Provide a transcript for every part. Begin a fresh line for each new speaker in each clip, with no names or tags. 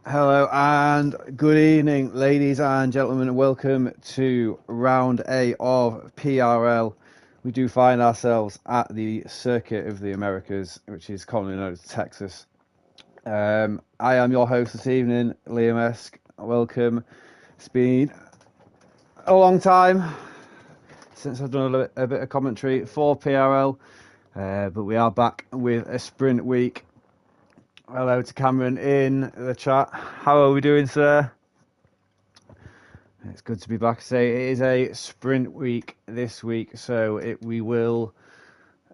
Hello and good evening, ladies and gentlemen. Welcome to round A of PRL. We do find ourselves at the Circuit of the Americas, which is commonly known as Texas. I am your host this evening, Liam Esk. Welcome. It's been a long time since I've done a bit of commentary for PRL, but we are back with a sprint week. Hello to Cameron in the chat. How are we doing, sir? It's good to be back. Say it is a sprint week this week, so we will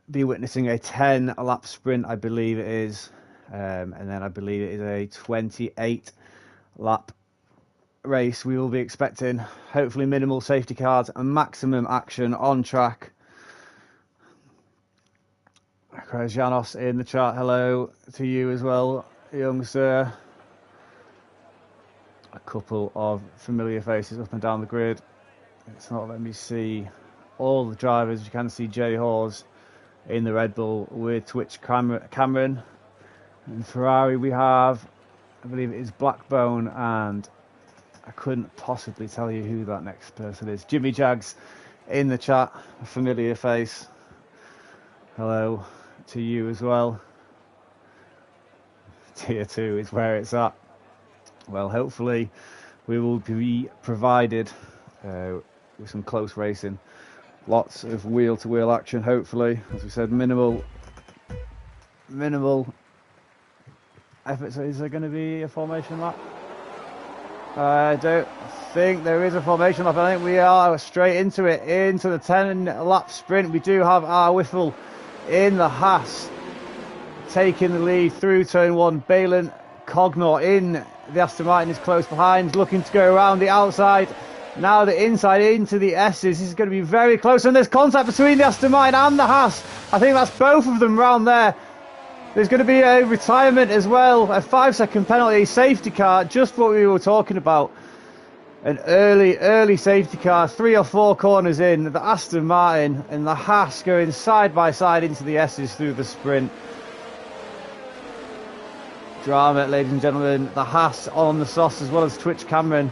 be witnessing a 10-lap sprint, I believe it is, and then I believe it is a 28-lap race. We will be expecting hopefully minimal safety cars and maximum action on track. Janos in the chat, hello to you as well, young sir. A couple of familiar faces up and down the grid. It's not letting me see all the drivers. You can see Jay Hawes in the Red Bull with Twitch Cameron. In Ferrari we have, I believe it is Blackbone, and I couldn't possibly tell you who that next person is. Jimmy Jags in the chat, a familiar face. Hello to you as well. Tier 2 is where it's at. Well, hopefully we will be provided with some close racing, lots of wheel-to-wheel action. Hopefully, as we said, minimal effort. So is there going to be a formation lap? I don't think there is a formation lap. I think we are straight into it, into the 10-lap sprint. We do have our Whiffle in the Haas taking the lead through turn 1. Balin Cognor in the Aston Martin is close behind, looking to go around the outside. Now the inside into the S's. This is going to be very close, and there's contact between the Aston Martin and the Haas. I think that's both of them round there. There's going to be a retirement as well, a 5-second penalty, safety car, just what we were talking about. An early safety car, 3 or 4 corners in, the Aston Martin and the Haas going side by side into the S's through the sprint. Drama, ladies and gentlemen. The Haas on the sauce as well as Twitch Cameron.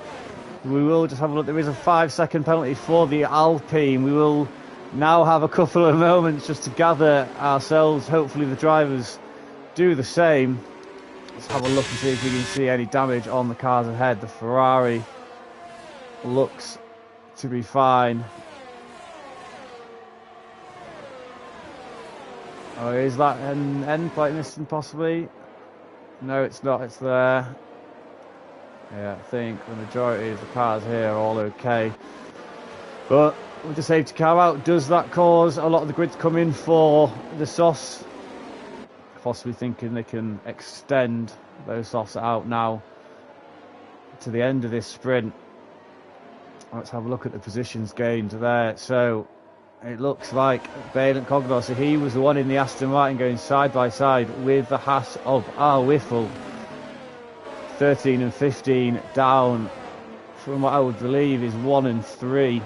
We will just have a look. There is a 5-second penalty for the Alpine. We will now have a couple of moments just to gather ourselves. Hopefully the drivers do the same. Let's have a look and see if we can see any damage on the cars ahead. The Ferrari looks to be fine. Oh, is that an end plate missing possibly? No, it's not. It's there. Yeah, I think the majority of the cars here are all okay. But with the safety car out, does that cause a lot of the grid to come in for the softs? Possibly thinking they can extend those softs out now to the end of this sprint. Let's have a look at the positions gained there. So it looks like Balin Cognor, so he was the one in the Aston Martin going side by side with the Haas of our Whiffle. 13 and 15 down from what I would believe is 1 and 3.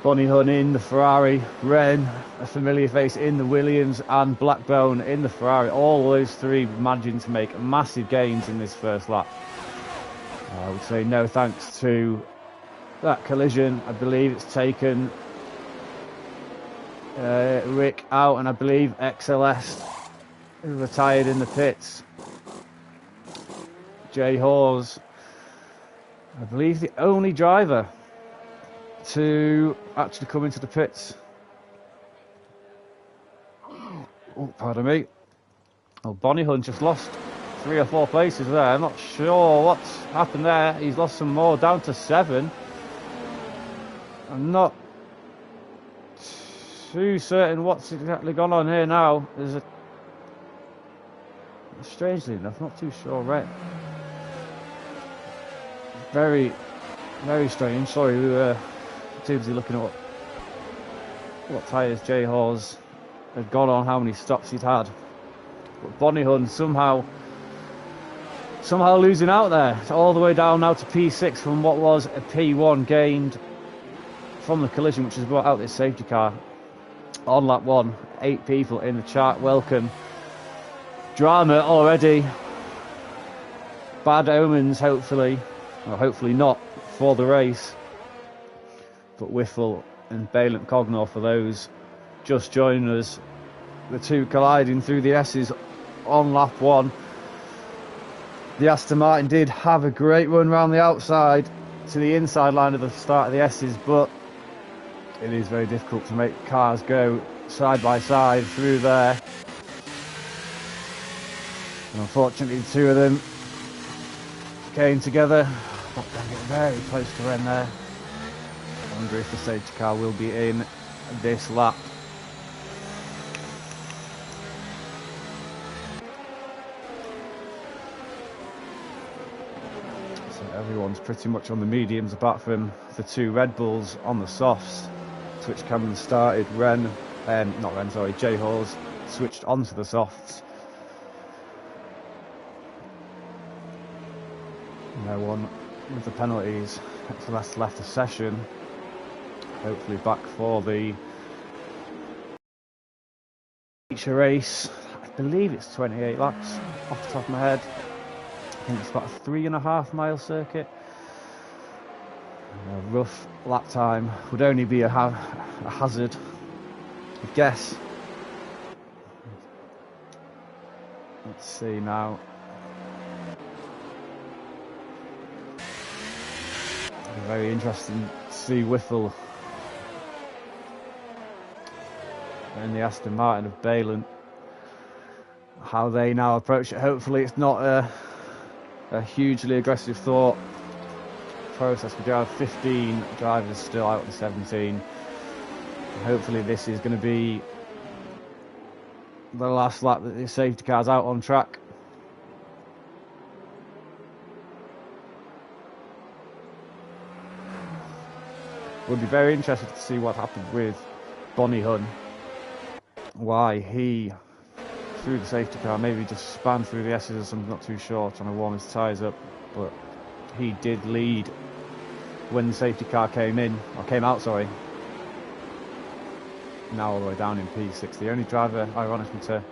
Bonnie Hun in the Ferrari, Ren, a familiar face in the Williams, and Blackbone in the Ferrari. All those three managing to make massive gains in this first lap. I would say no thanks to that collision. I believe it's taken Rick out, and I believe XLS retired in the pits. Jay Hawes, I believe the only driver to actually come into the pits. Oh, pardon me. Oh, Bonnie Hunt just lost 3 or 4 places there. I'm not sure what's happened there. He's lost some more, down to 7. I'm not too certain what's exactly gone on here now. There's strangely enough, not too sure, right? Very, very strange. Sorry, we were too busy looking at what tyres Jay Hawes had gone on, how many stops he'd had. But Bonnie Hunt somehow losing out there. It's all the way down now to P6 from what was a P1 gained from the collision, which has brought out this safety car on lap 1. 8 people in the chat. Welcome. Drama already bad omens, hopefully, or hopefully not, for the race. But Whiffle and Balint Cognaw, for those just joining us, the two colliding through the S's on lap 1. The Aston Martin did have a great run round the outside to the inside line of the start of the S's, but it is very difficult to make cars go side by side through there. And unfortunately, the two of them came together. But they're getting very close to Ren there. I wonder if the safety car will be in this lap. So everyone's pretty much on the mediums apart from the two Red Bulls on the softs. Switch Cameron started. Jay Hawes switched onto the softs. No one with the penalties. That's left the session. Hopefully back for the feature race. I believe it's 28 laps off the top of my head. I think it's about a 3.5 mile circuit. A rough lap time would only be a hazard, I guess. Let's see now. Very interesting to see Whiffle and the Aston Martin of Balint, how they now approach it. Hopefully it's not a hugely aggressive thought process. We do have 15 drivers still out of the 17. Hopefully this is going to be the last lap that the safety car's out on track. We'll be very interested to see what happened with Bonnie Hun. Why he threw the safety car, maybe just span through the S's or something, not too sure, trying to warm his tyres up. But he did lead when the safety car came out, sorry. Now all the way down in P6. The only driver, ironically, to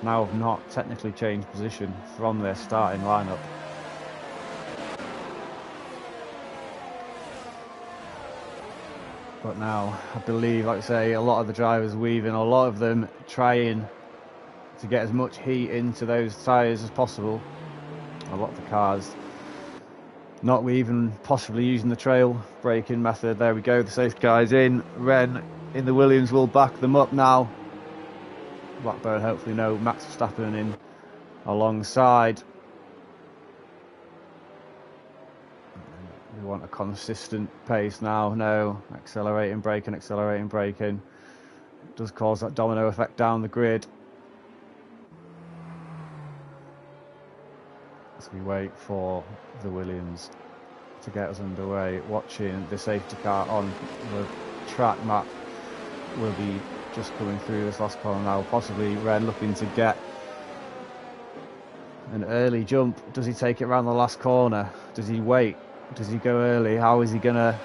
now have not technically changed position from their starting lineup. But now, I believe, like I say, a lot of the drivers weaving, a lot of them trying to get as much heat into those tyres as possible. A lot of the cars not weaving, possibly using the trail braking method. There we go, the safety car is in. Ren in the Williams will back them up now. Blackburn, hopefully no Max Verstappen in alongside. We want a consistent pace now. No, accelerating, braking. It does cause that domino effect down the grid. As we wait for the Williams to get us underway, watching the safety car on the track map will be just coming through this last corner now. Possibly Ren looking to get an early jump. Does he take it around the last corner? Does he wait? Does he go early? How is he gonna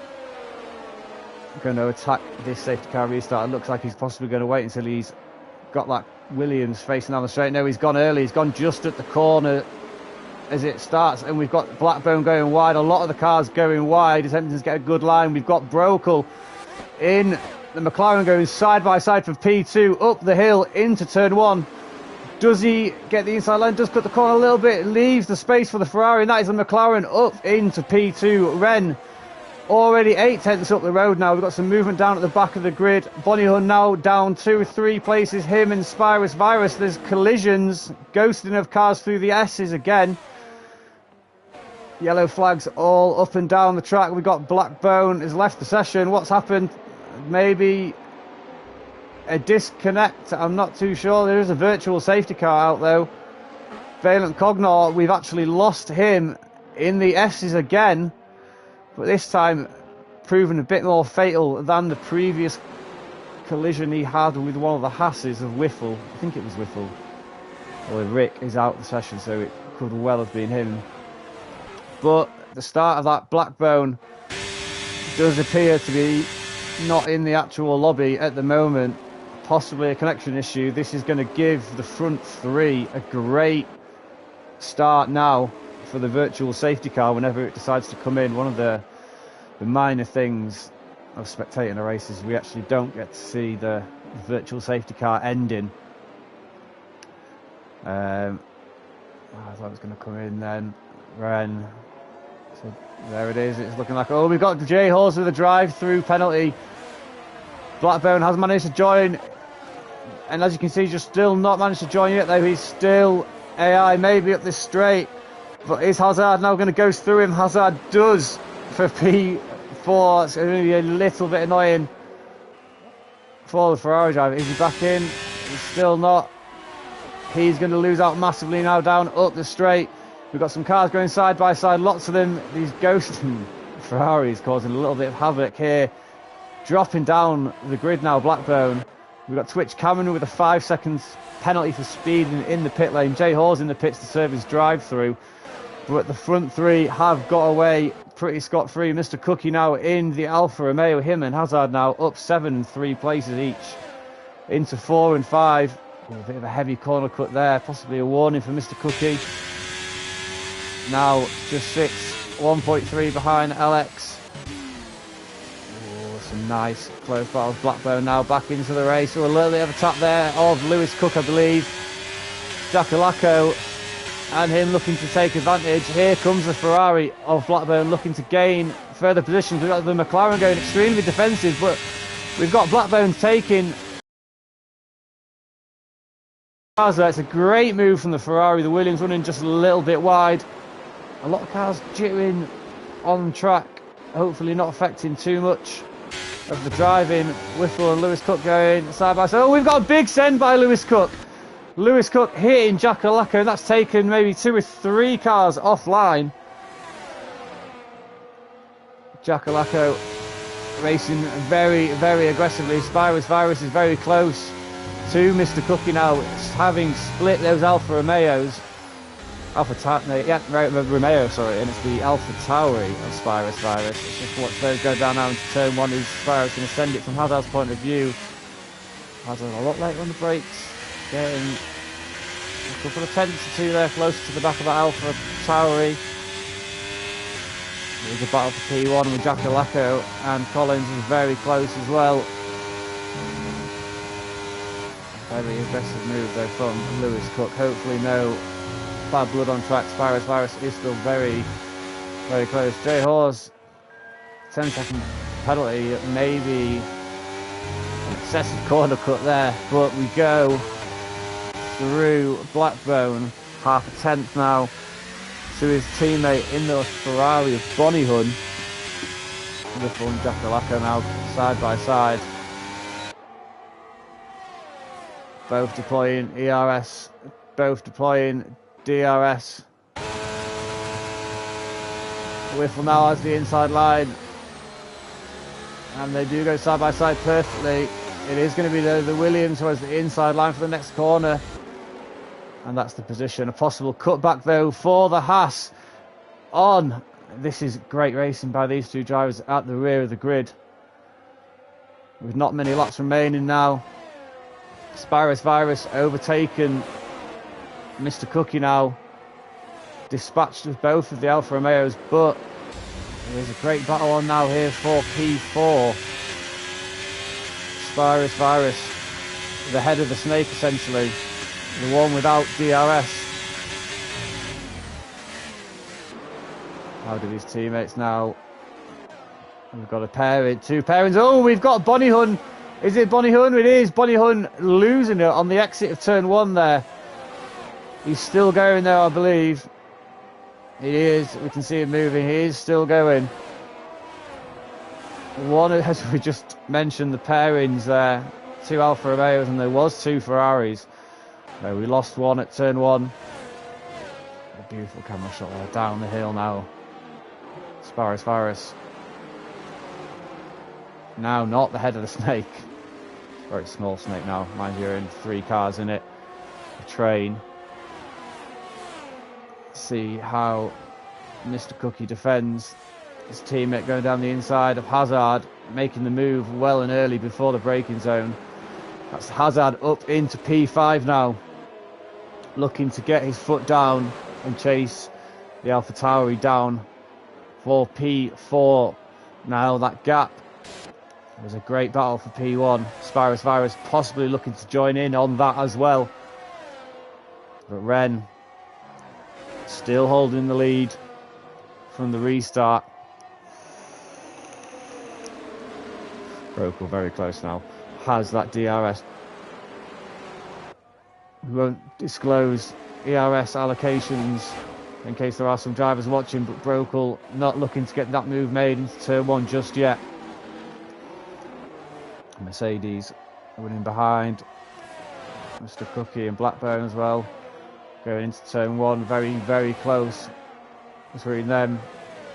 attack this safety car restart? It looks like he's possibly going to wait until he's got that Williams facing down the straight. No, he's gone early. He's gone just at the corner as it starts, and we've got Blackburn going wide. A lot of the cars going wide, attempting to get a good line. We've got Brokel in the McLaren going side by side for P2 up the hill into turn 1. Does he get the inside line? Does cut the corner a little bit, leaves the space for the Ferrari, and that is the McLaren up into P2. Ren already 8 tenths up the road now. We've got some movement down at the back of the grid. Bonnie Hun now down 2-3 places. Him and Spyrus Virus. There's collisions, ghosting of cars through the S's again. Yellow flags all up and down the track. We've got Blackbone has left the session. What's happened? Maybe a disconnect, I'm not too sure. There is a virtual safety car out though. Balint Cognaw, we've actually lost him in the S's again, but this time proven a bit more fatal than the previous collision he had with one of the Hasses of Whiffle. I think it was Whiffle. Well, Rick is out of the session, so it could well have been him. But the start of that Blackbone does appear to be not in the actual lobby at the moment. Possibly a connection issue. This is going to give the front three a great start now for the virtual safety car whenever it decides to come in. One of the minor things of spectating a race is we actually don't get to see the virtual safety car ending. I thought it was going to come in then. Ren. So there it is. It's looking like, oh, we've got Jay Hawes with a drive-through penalty. Blackburn has managed to join. And as you can see, just still not managed to join yet, though. He's still AI, maybe up this straight. But is Hazard now going to go through him? Hazard does for P4. It's going to be a little bit annoying for the Ferrari driver. Is he back in? He's still not. He's going to lose out massively now down up the straight. We've got some cars going side by side, lots of them. These ghosting Ferraris causing a little bit of havoc here. Dropping down the grid now, Blackburn. We've got Twitch Cameron with a 5 seconds penalty for speed in the pit lane. Jay Hawes in the pits to serve his drive-through. But the front three have got away pretty scot-free. Mr. Cookie now in the Alfa Romeo. Him and Hazard now up 7 and 3 places each. Into 4 and 5. A bit of a heavy corner cut there. Possibly a warning for Mr. Cookie. Now just 6. 1.3 behind LX. Some nice close battles. Blackburn now back into the race. So a little bit of a tap there of Lewis Cook, I believe. Giacolacco and him looking to take advantage. Here comes the Ferrari of Blackburn looking to gain further positions. We've got the McLaren going extremely defensive, but we've got Blackburn taking. It's a great move from the Ferrari. The Williams running just a little bit wide. A lot of cars jittering on track. Hopefully not affecting too much of the driving. Whiffle and Lewis Cook going side by side. Oh, we've got a big send by Lewis Cook. Lewis Cook hitting Giacolacco, and that's taken maybe 2 or 3 cars offline. Giacolacco racing very, very aggressively. Spirus Virus is very close to Mr. Cookie now, having split those Alfa Romeos. Romeo, sorry, and it's the Alpha Tauri of Spirus Virus. It's just watch those go down now into turn 1. Is Spirus going to send it from Hazard's point of view? Hazard a lot later on the brakes, getting a couple of tenths or 2 there, closer to the back of that Alpha Tauri. There's a battle for P1 with Giacolacco, and Collins is very close as well. Very aggressive move though from Lewis Cook. Hopefully no bad blood on track. Spirus Virus is still very, very close. Jay Hawes, 10-second penalty, maybe an excessive corner cut there, but we go through Blackbone, half a tenth now to his teammate in the Ferrari of Bonihun. Whiffle and Giacolacco now side by side, both deploying ERS, both deploying DRS. Whiffle now has the inside line, and they do go side by side perfectly. It is going to be the Williams who has the inside line for the next corner, and that's the position. A possible cutback though for the Haas on. This is great racing by these 2 drivers at the rear of the grid with not many laps remaining now. Spirus Virus overtaken Mr. Cookie now, dispatched with both of the Alfa Romeos, but there's a great battle on now here for P4. Spirus Virus, the head of the snake essentially, the one without DRS. How do these teammates now? We've got a pairing, 2 pairings. Oh, we've got Bonihun. Is it Bonihun? It is. Bonihun losing it on the exit of turn 1 there. He's still going there, I believe. He is. We can see him moving. He is still going. One, as we just mentioned, the pairings there. 2 Alfa Romeos, and there was 2 Ferraris. So we lost one at turn 1. A beautiful camera shot there. Down the hill now. Spirus Virus. Now not the head of the snake. Very small snake now. Mind you, in 3 cars in it. A train. See how Mr. Cookie defends his teammate going down the inside of Hazard, making the move well and early before the braking zone. That's Hazard up into P5 now, looking to get his foot down and chase the AlphaTauri down for P4. Now that gap, it was a great battle for P1. Spirus Virus possibly looking to join in on that as well. But Ren still holding the lead from the restart. Brokel very close now. Has that DRS. We won't disclose ERS allocations in case there are some drivers watching, but Brokel not looking to get that move made into turn 1 just yet. Mercedes running behind. Mr. Cookie and Blackburn as well. Going into turn 1, very, very close between them.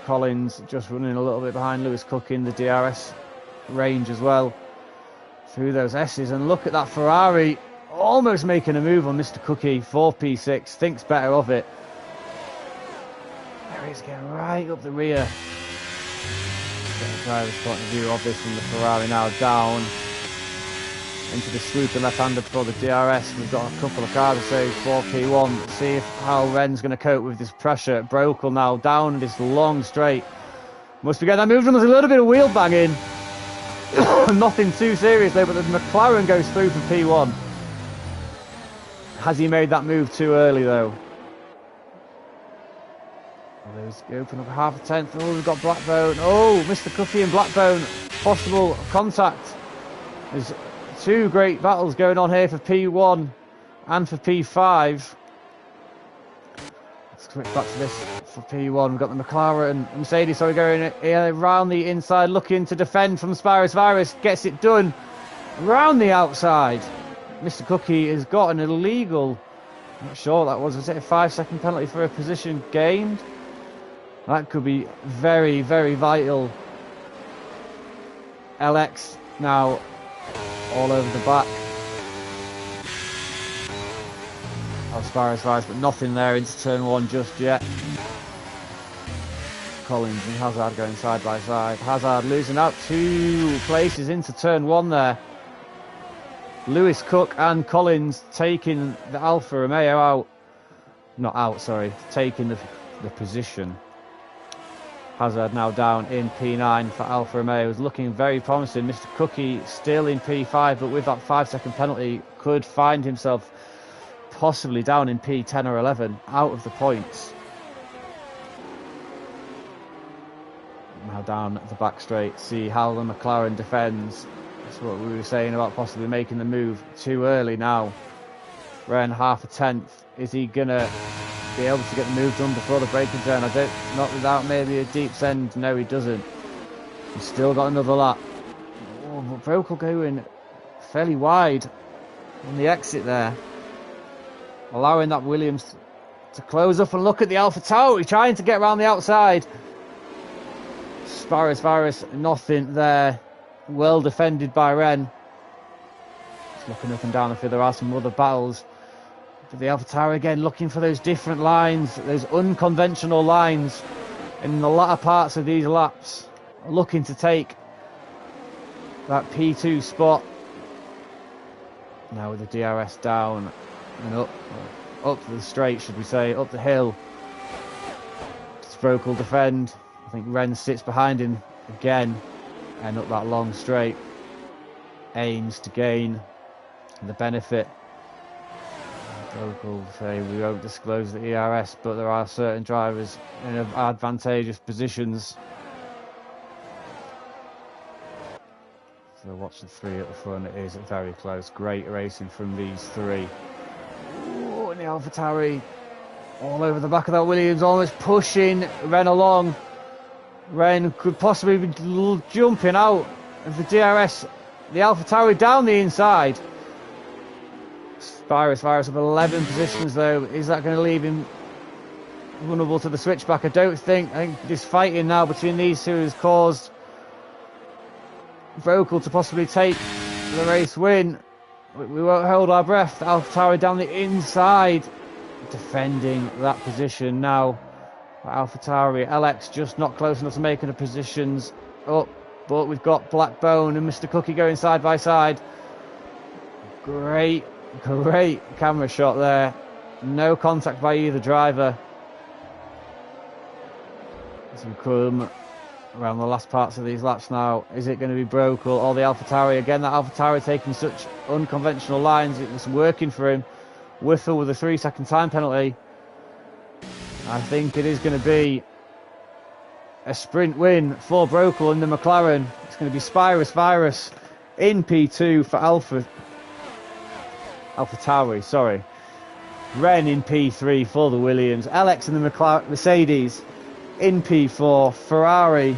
Collins just running a little bit behind Lewis Cook in the DRS range as well. Through those S's, and look at that Ferrari almost making a move on Mr. Cookie for P6. Thinks better of it. There he is, getting right up the rear. Getting the driver's point of view of this from the Ferrari now down into the swooping left-hander for the DRS. We've got a couple of cars to save for P1. See how Ren's going to cope with this pressure. Brokel now down this long straight. Must be getting that move. There's a little bit of wheel banging. Nothing too serious though, but the McLaren goes through for P1. Has he made that move too early though? There's open up half a tenth. Oh, we've got Blackbone. Oh, Mr. Cookie and Blackbone. Possible contact. There's two great battles going on here for P1 and for P5. Let's switch back to this for P1. We've got the McLaren, Mercedes, sorry, going around the inside, looking to defend from Spirus Virus. Gets it done around the outside. Mr. Cookie has got an illegal, I'm not sure what that was it a 5-second penalty for a position gained? That could be very, very vital. LX now all over the back of Spirus Virus, but nothing there into turn 1 just yet. Collins and Hazard going side by side. Hazard losing out 2 places into turn 1 there. Lewis Cook and Collins taking the Alfa Romeo out. Not out, sorry. Taking the position. Hazard now down in P9 for Alfa Romeo. Is looking very promising. Mr. Cookie still in P5, but with that 5-second penalty, could find himself possibly down in P10 or 11, out of the points. Now down the back straight. See how the McLaren defends. That's what we were saying about possibly making the move too early now. Ren half a tenth. Is he gonna be able to get the move done before the braking turn? Not without maybe a deep send. No, he doesn't. He's still got another lap. Oh, but Brokel going fairly wide on the exit there, allowing that Williams to close up. And look at the AlphaTauri trying to get around the outside. Spirus Virus, nothing there. Well defended by Ren. Just looking up and down. I feel there are some other battles. But the AlphaTauri again looking for those different lines, those unconventional lines in the latter parts of these laps. Looking to take that P2 spot. Now with the DRS down and up the straight, should we say, up the hill. Sproke will defend. I think Ren sits behind him again, and up that long straight. Aims to gain the benefit. Sproke will say we won't disclose the ERS, but there are certain drivers in advantageous positions. So watch the 3 at the front. It is very close. Great racing from these 3. Ooh, and the AlphaTauri all over the back of that Williams, almost pushing Ren along. Ren could possibly be jumping out of the DRS. The AlphaTauri down the inside. Spirus Virus up 11 positions though. Is that going to leave him vulnerable to the switchback? I don't think. I think this fighting now between these two has caused Brokel to possibly take the race win. We won't hold our breath. AlphaTauri down the inside, defending that position now. AlphaTauri, LX just not close enough to making the positions up, but we've got Blackbone and Mr. Cookie going side by side. Great camera shot there. No contact by either driver. As we come around the last parts of these laps now, is it going to be Brokel or the AlphaTauri? Again, that AlphaTauri taking such unconventional lines, it was working for him. Whiffle with a 3-second time penalty. I think it is going to be a sprint win for Brokel and the McLaren. It's going to be Spirus Virus in P2 for AlphaTauri, sorry. Ren in P3 for the Williams. Alex and the Mercedes in P4. Ferrari,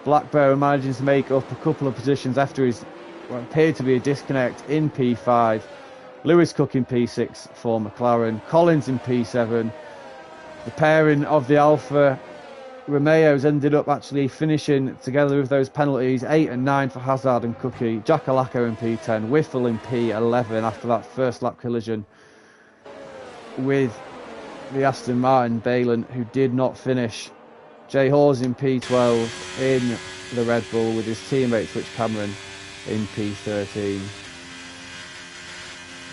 Blackburn managing to make up a couple of positions after his what appeared to be a disconnect in P5. Lewis Cook in P6 for McLaren. Collins in P7. The pairing of the Alfa Romeos ended up actually finishing together with those penalties, 8 and 9 for Hazard and Cookie. Giacalacco in P10, Whiffle in P11 after that first lap collision with the Aston Martin Balin, who did not finish. Jay Hawes in P12 in the Red Bull with his teammate Twitch Cameron in P13.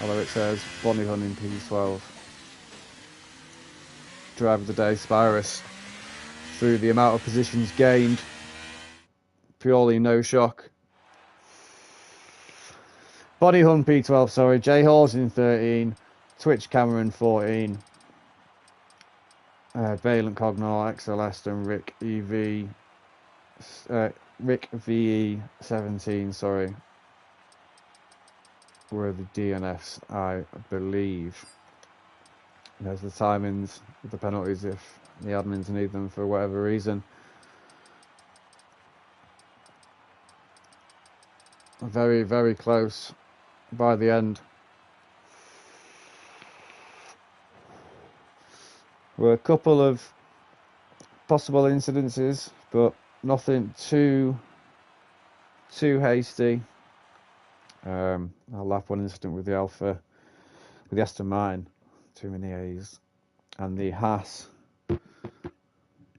Although it says Bonnie Hun in P12. Driver of the day, Spirus. Through the amount of positions gained, purely no shock. Body Hun P12, sorry. Jay Hawes in 13. Twitch Cameron 14. Balin Cognor, XLS and Rick Rick VE 17, sorry. Were the DNFs, I believe. There's the timings, the penalties if the admins need them for whatever reason. Very, very close by the end. Were a couple of possible incidences, but nothing too hasty. A lap 1 incident with the Aston Martin, too many A's, and the Haas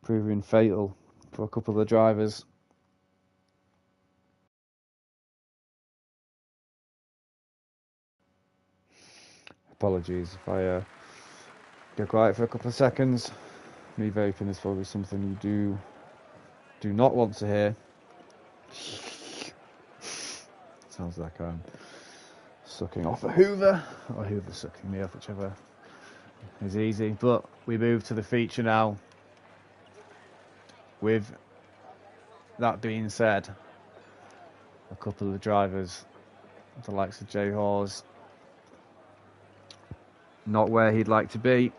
proving fatal for a couple of the drivers. Apologies if I go quiet for a couple of seconds. Me vaping is probably something you do not want to hear. Sounds like I'm sucking off a Hoover, or Hoover sucking me off, whichever is easy. But we move to the feature now. With that being said, a couple of the drivers, the likes of Jay Hawes, not where he'd like to be.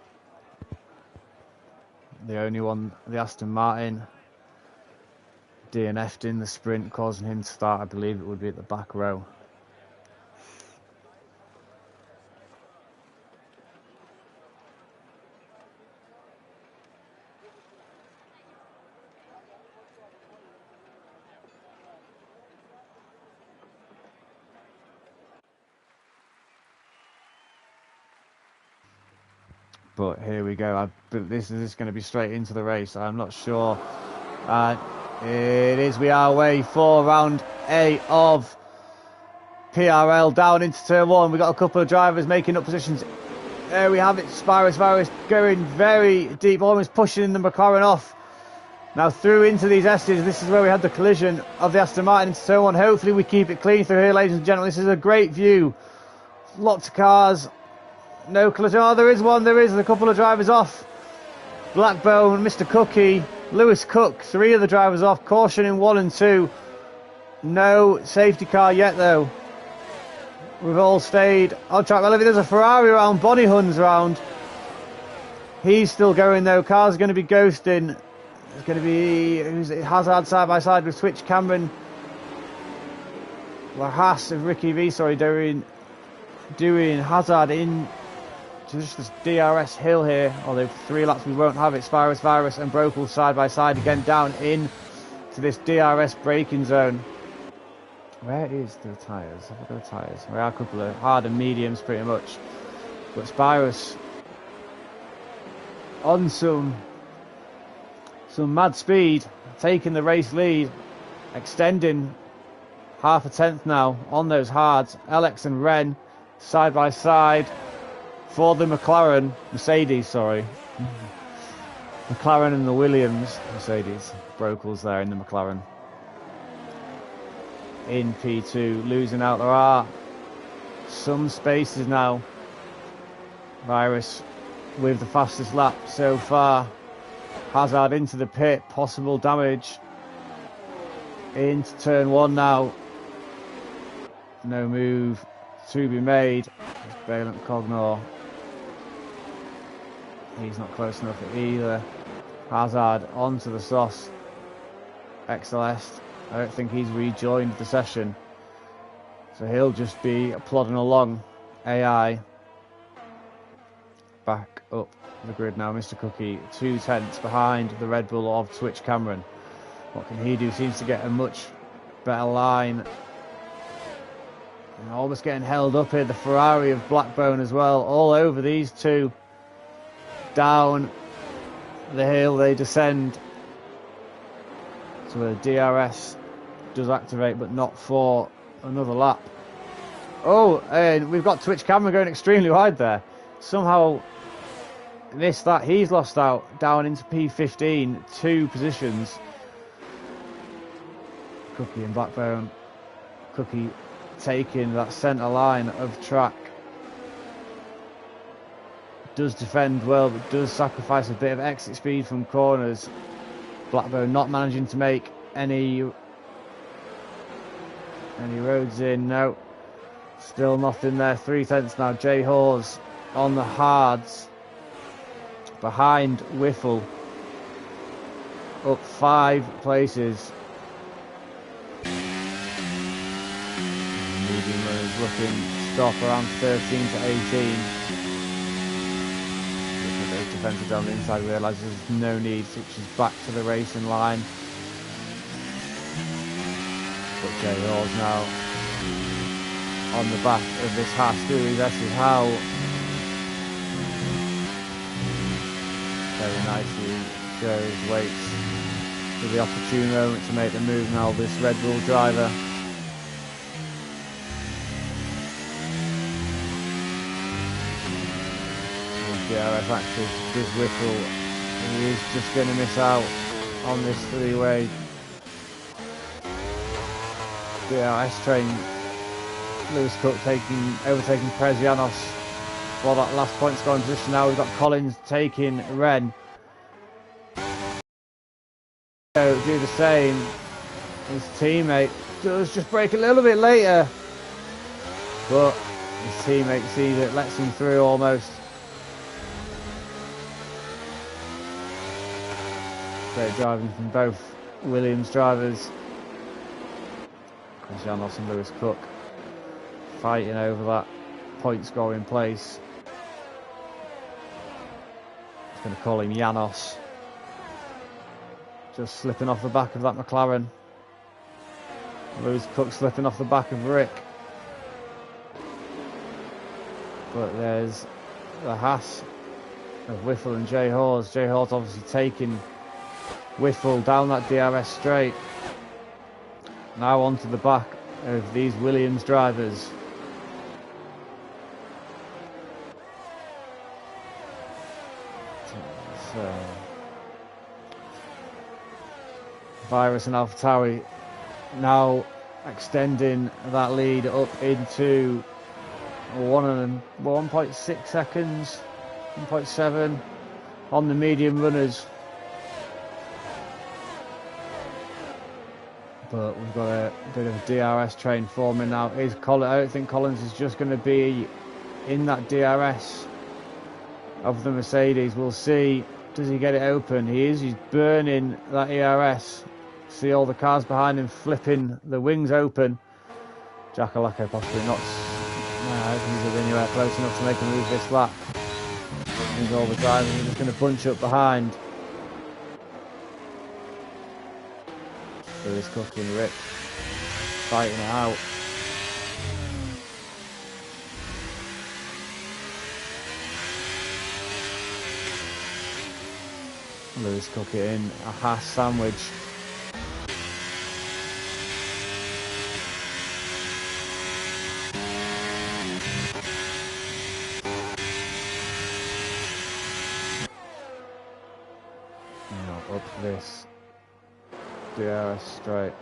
The only one, the Aston Martin, DNF'd in the sprint, causing him to start, I believe it would be at the back row. But here we go. This is going to be straight into the race. I'm not sure. It is. We are away for round 8 of PRL, down into turn 1. We've got a couple of drivers making up positions. There we have it. Spirus Virus going very deep, almost pushing the McLaren off. Now through into these S's. This is where we had the collision of the Aston Martin into turn 1. Hopefully we keep it clean through here, ladies and gentlemen. This is a great view. Lots of cars. No collision. Oh, there is one. There is a couple of drivers off. Blackbone, Mr. Cookie, Lewis Cook. 3 of the drivers off. Caution in 1 and 2. No safety car yet, though. We've all stayed on track. Well, if there's a Ferrari around, Bonnie Hun's around. He's still going, though. Car's going to be ghosting. It's going to be Hazard side by side with Twitch Cameron. Haas of Ricky V, sorry, doing Hazard in just this DRS hill here. Although 3 laps we won't have it. Spirus Virus and Brokel side by side again, down in to this DRS braking zone. Where is the tyres? Have I got the tyres? We are a couple of hard and mediums pretty much. But Spirus on some mad speed, taking the race lead, extending half a tenth now on those hards. Alex and Ren side by side for the Mercedes, sorry. McLaren and the Williams, Mercedes, Brokels there in the McLaren. In P2, losing out. There are some spaces now. Virus with the fastest lap so far. Hazard into the pit, possible damage. Into turn 1 now. No move to be made. It's Balint Cognor. He's not close enough either. Hazard onto the sauce. XLS. I don't think he's rejoined the session. So he'll just be plodding along. AI. Back up the grid now. Mr. Cookie 2 tenths behind the Red Bull of Twitch Cameron. What can he do? Seems to get a much better line. And almost getting held up here. The Ferrari of Blackbone as well. All over these two. Down the hill they descend. So the DRS does activate, but not for another lap. Oh, and we've got Twitch Camera going extremely wide there. Somehow missed that. He's lost out down into P15, 2 positions. Cookie and Blackbone. Cookie taking that centre line of track. Does defend well, but does sacrifice a bit of exit speed from corners. Blackbone not managing to make any roads in. No, still nothing there. 3 tenths now. Jay Hawes on the hards behind Whiffle, up 5 places. Medium runners looking to stop around 13 to 18. Defensive down the inside, realises there's no need, switches back to the racing line. But Jay Hawes now on the back of this Haas Series S is how very nicely shows, waits for the opportune moment to make the move now, this Red Bull driver. DRS active, does Whiffle. He is just going to miss out on this 3-way DRS train. Lewis Cook overtaking Prezianos for that last point scoring position. Now we've got Collins taking Ren. So do the same. His teammate does just break a little bit later, but his teammate sees it, lets him through almost. Great driving from both Williams drivers. Janos and Lewis Cook fighting over that point scoring place. Just going to call him Janos. Just slipping off the back of that McLaren. Lewis Cook slipping off the back of Rick. But there's the Haas of Whiffle and Jay Hawes. Jay Hawes obviously taking Whiffle down that DRS straight. Now onto the back of these Williams drivers. So, Virus and AlphaTauri now extending that lead up into 1.6 seconds, 1.7 on the medium runners. But we've got a bit of a DRS train forming now. I don't think Collins is just going to be in that DRS of the Mercedes. We'll see. Does he get it open? He is. He's burning that ERS. See all the cars behind him flipping the wings open. Jackalacco possibly not. No, I don't think he's anywhere close enough to make a move this lap. He's all the drivers are just going to bunch up behind. Lewis Cook and Rick fighting it out. Lewis Cook it in a Haas sandwich. up this DRS straight.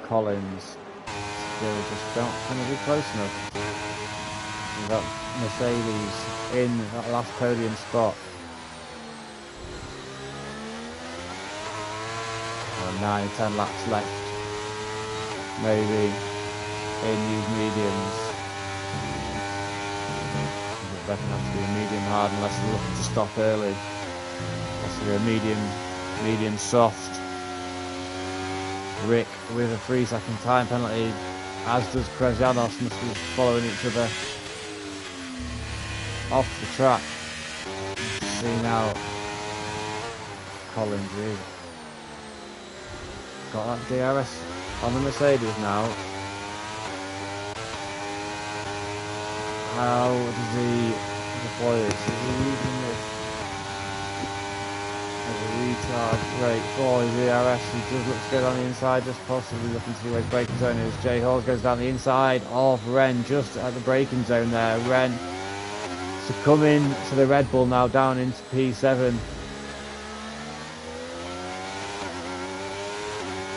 Collins still just not going to be close enough. We've got Mercedes in that last podium spot. 9 or 10 laps left. Maybe in these mediums. It doesn't have to be a medium hard unless they're looking to stop early. Has to be a medium soft. Rick with a 3-second time penalty, as does Kresianos, must be following each other off the track. See now, Collins is got that DRS on the Mercedes now. How does he deploy this? Is he using this as a retard rate for his DRS? He does look to go down the inside, just possibly looking to see where his braking zone is. Jay Hawes goes down the inside of Ren, just at the braking zone there. Ren succumbing to the Red Bull now, down into P7.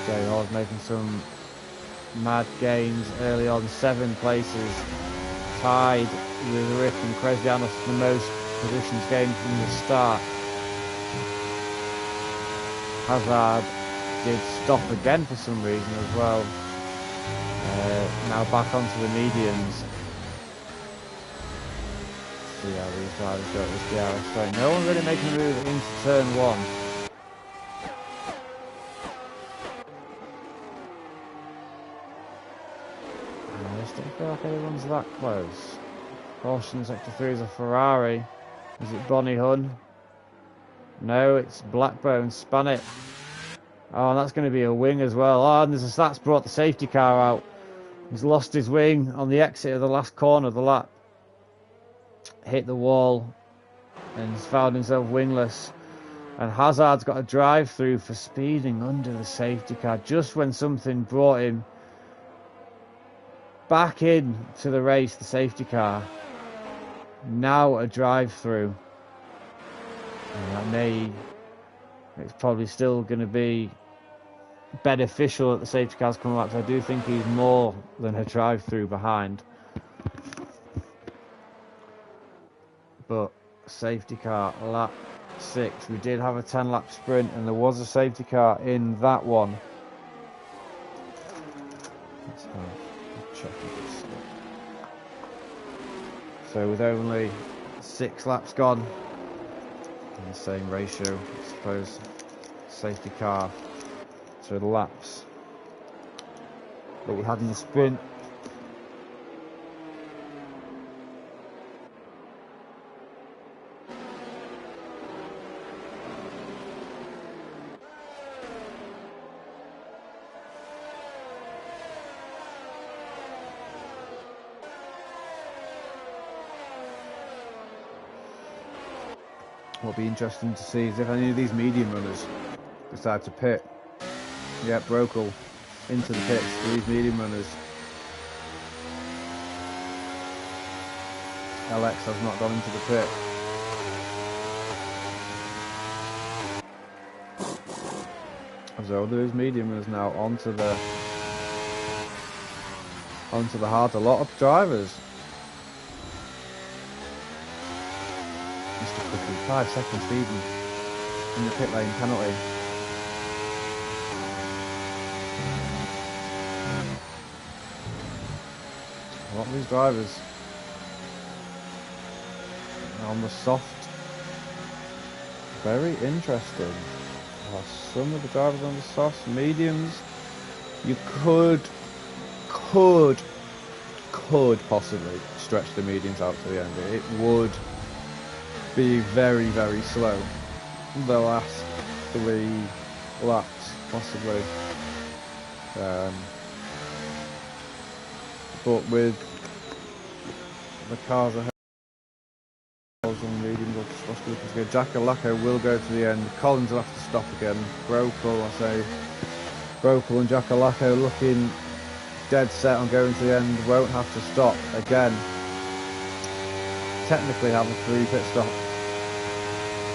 Jay Hawes making some mad gains early on, 7 places. Tied with Rick and Kresianos, the most positions gained from the start. Hazard did stop again for some reason as well. Now back onto the mediums. See how these drivers go at this DRS straight. No one really making a move into turn 1. I don't feel like anyone's that close. Caution, sector 3 is a Ferrari. Is it Bonnie Hun? No, it's Blackbone. Span it. Oh, and that's going to be a wing as well. Oh, and that's brought the safety car out. He's lost his wing on the exit of the last corner of the lap. Hit the wall and he's found himself wingless. And Hazard's got a drive through for speeding under the safety car just when something brought him back in to the race, the safety car. Now a drive-through. It's probably still going to be beneficial that the safety car's coming back, because I do think he's more than a drive-through behind. But safety car, lap 6. We did have a 10-lap sprint, and there was a safety car in that one. Let's have a check this. So with only 6 laps gone, in the same ratio, I suppose, safety car to the laps that we had in the sprint. What'll be interesting to see is if any of these medium runners decide to pit. Yeah, Brokel into the pits for these medium runners. Alex has not gone into the pit. So those medium runners now onto the hard. A lot of drivers. 5 seconds speeding in the pit lane penalty. A lot of these drivers are on the soft. Very interesting. Some of the drivers on the soft, mediums. You could possibly stretch the mediums out to the end. It would be very, very slow the last 3 laps, possibly. But with the cars ahead, and mediums will just looking to go. Giacolacco will go to the end. Collins will have to stop again. Brokel, I say, Brokel and Giacolacco looking dead set on going to the end. Won't have to stop again. Technically have a 3 pit stop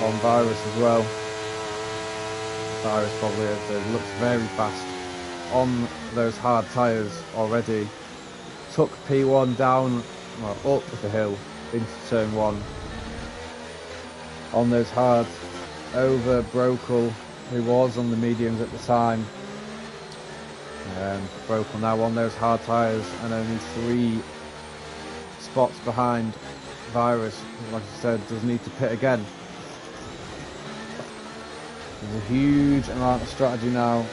on Virus as well. Cyrus probably looks very fast on those hard tyres already. Took P1 down, well, up the hill into turn 1 on those hards, over Brokel, who was on the mediums at the time. Brokel now on those hard tyres and only 3 spots behind Virus. Like I said, does need to pit again. There's a huge amount of strategy now.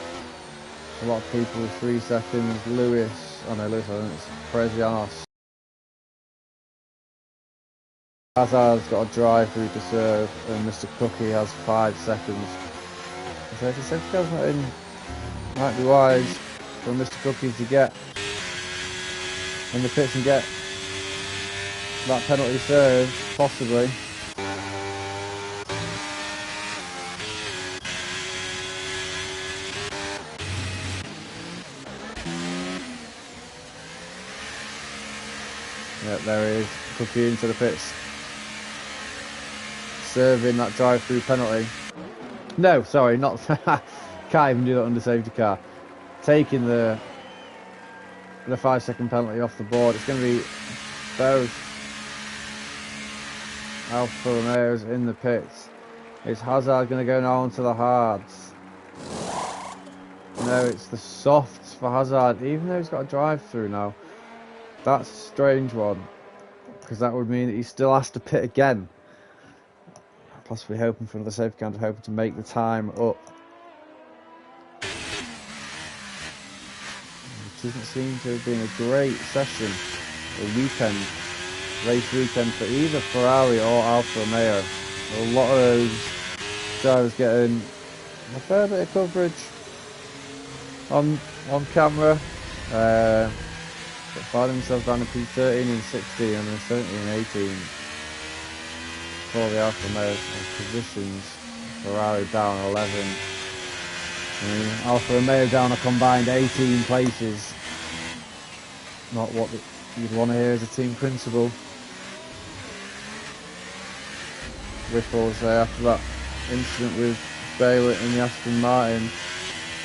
A lot of people with 3 seconds. Lewis, I think it's Prezianos. Hazard's got a drive through to serve, and Mr. Cookie has 5 seconds. So if the safety car's not in, might be wise for Mr. Cookie to get in the pits and get that penalty served, possibly. Yep, there he is, Cookie into the pits, serving that drive-through penalty. No, sorry, not. Can't even do that under safety car. Taking the 5-second penalty off the board. It's going to be both Alfa Romeo's in the pits. Is Hazard going to go now onto the hards? No, it's the softs for Hazard, even though he's got a drive-through now. That's a strange one, because that would mean that he still has to pit again. Possibly hoping for another safety car, hoping to make the time up. It doesn't seem to have been a great session, race weekend for either Ferrari or Alfa Romeo. A lot of those drivers getting a fair bit of coverage on camera. But finding themselves down in P13 and 16 and then 17 and 18 for the Alfa Romeo positions. Ferrari down 11. I mean, Alfa Romeo down a combined 18 places. Not what you'd want to hear as a team principal. Ripples there after that incident with Baylett and the Aston Martin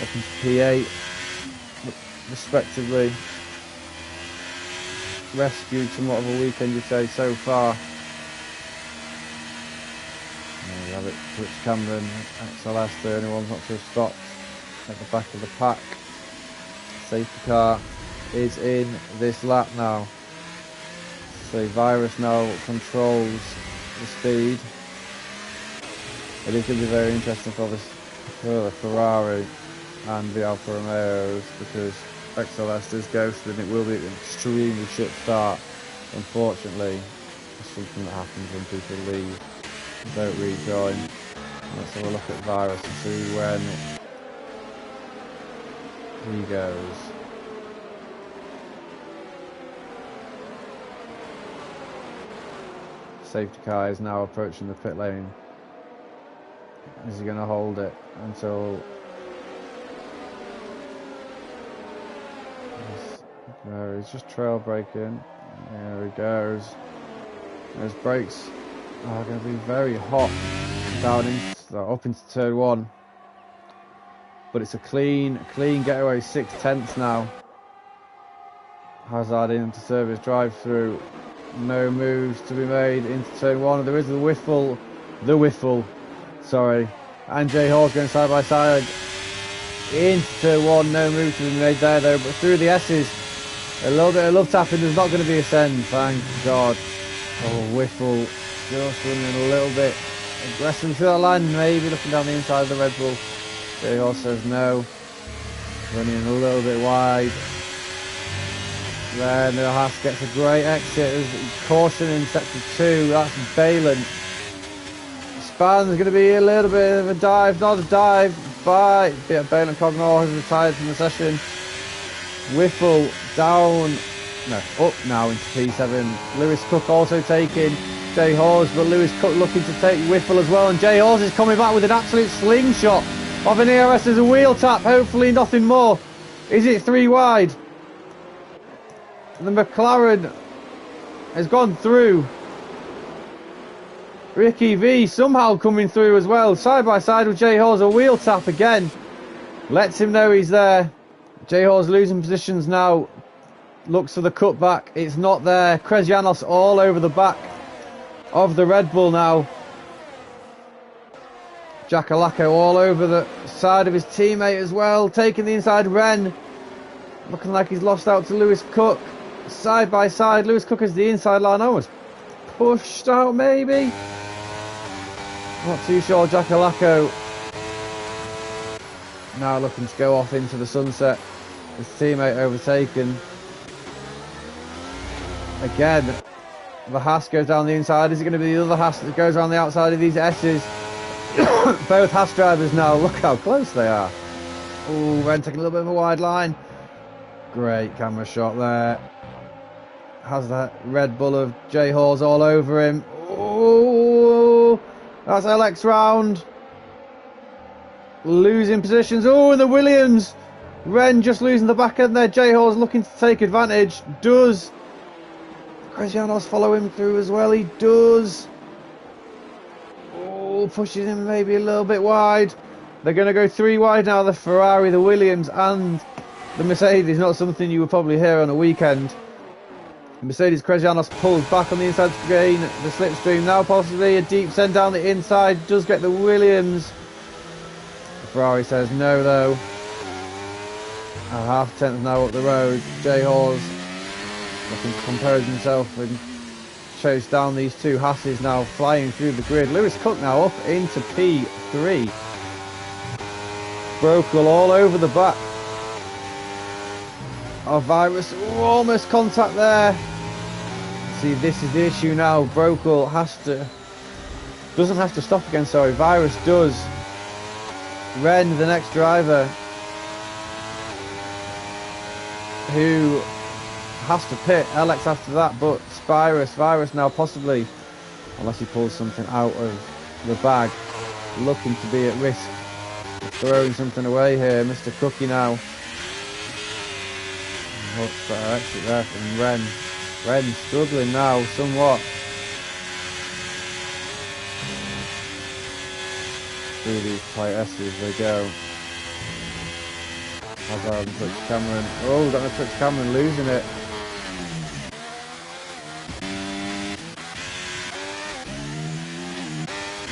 up into P8 respectively. Rescued somewhat of a weekend, you'd say, so far. We have it, Rich Cameron, XLS, the only ones not to have stopped at the back of the pack. Safety car is in this lap now. So Virus now controls the speed. It is going to be very interesting for the Ferrari and the Alfa Romeos, because XLS is ghosted and it will be an extremely shit start. Unfortunately, it's something that happens when people leave and don't rejoin. Let's have a look at Virus and see when he goes. Safety car is now approaching the pit lane. Is he going to hold it until... No, he's just trail braking. There he goes. Those brakes are going to be very hot down into, up into turn 1. But it's a clean getaway, 6/10 now. Hazard in to serve his drive-through. No moves to be made into turn 1. There is the whiffle, sorry. And Jay Hall's going side by side into turn 1. No moves to be made there though, but through the S's. A little bit of love tapping, there's not going to be a send, thank God. Oh, Whiffle just running a little bit aggressive through that line, maybe looking down the inside of the Red Bull. Jay Hall says no. Running a little bit wide. Then the Haas gets a great exit. There's caution in sector 2, that's Balin. Span's going to be a little bit of a dive, not a dive, by Balin Cognor has retired from the session. Whiffle down, no, up now into P7. Lewis Cook also taking Jay Hawes, but Lewis Cook looking to take Whiffle as well, and Jay Hawes is coming back with an absolute slingshot of an ERS as a wheel tap, hopefully nothing more. Is it 3 wide? The McLaren has gone through. Ricky V somehow coming through as well. Side by side with Jay Hawes. A wheel tap again. Lets him know he's there. Jay Hawes losing positions now. Looks for the cutback. It's not there. Krezjanos all over the back of the Red Bull now. Jakalako all over the side of his teammate as well. Taking the inside. Ren looking like he's lost out to Lewis Cook. Side by side. Lewis Cook is the inside line. Almost pushed out maybe. Not too sure. Jakalako now looking to go off into the sunset. His teammate overtaken. Again, the Haas goes down the inside. Is it going to be the other Haas that goes around the outside of these S's? Both Haas drivers now. Look how close they are. Oh, Ren taking a little bit of a wide line. Great camera shot there. Has that Red Bull of Jay Hawes all over him. Oh, that's LX round. Losing positions. Oh, and the Williams. Ren just losing the back end there. Jay Hawes looking to take advantage. Does. Krezjanos follow him through as well. He does. Oh, pushes him maybe a little bit wide. They're going to go 3 wide now. The Ferrari, the Williams and the Mercedes. Not something you would probably hear on a weekend. Mercedes Krezjanos pulls back on the inside screen. The slipstream now possibly a deep send down the inside. Does get the Williams. The Ferrari says no though. A half tenth now up the road. Jay Hawes looking to compose himself and chase down these two Hasses now flying through the grid. Lewis Cook now up into P3. Brokel all over the back of Virus. Ooh, almost contact there. See, this is the issue now. Brokel doesn't have to stop again, sorry. Virus does. Ren, the next driver, who has to pit. Alex after that, but Virus now possibly, unless he pulls something out of the bag, looking to be at risk of throwing something away here. Mr. Cookie now. Hooks better exit there from Ren. Ren struggling now somewhat. Through these tight S's they go. Hazard and Twitch Cameron. Oh, got a Twitch Cameron losing it.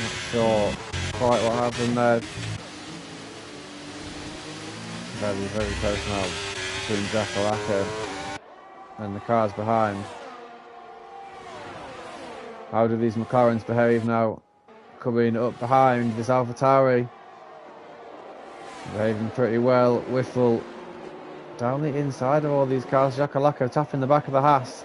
Not sure quite what happened there. Very, very close now between Jakalaka and the cars behind. How do these McLarens behave now? Coming up behind this AlphaTauri. Behaving pretty well. Whiffle down the inside of all these cars. Jakalaka tapping the back of the Haas.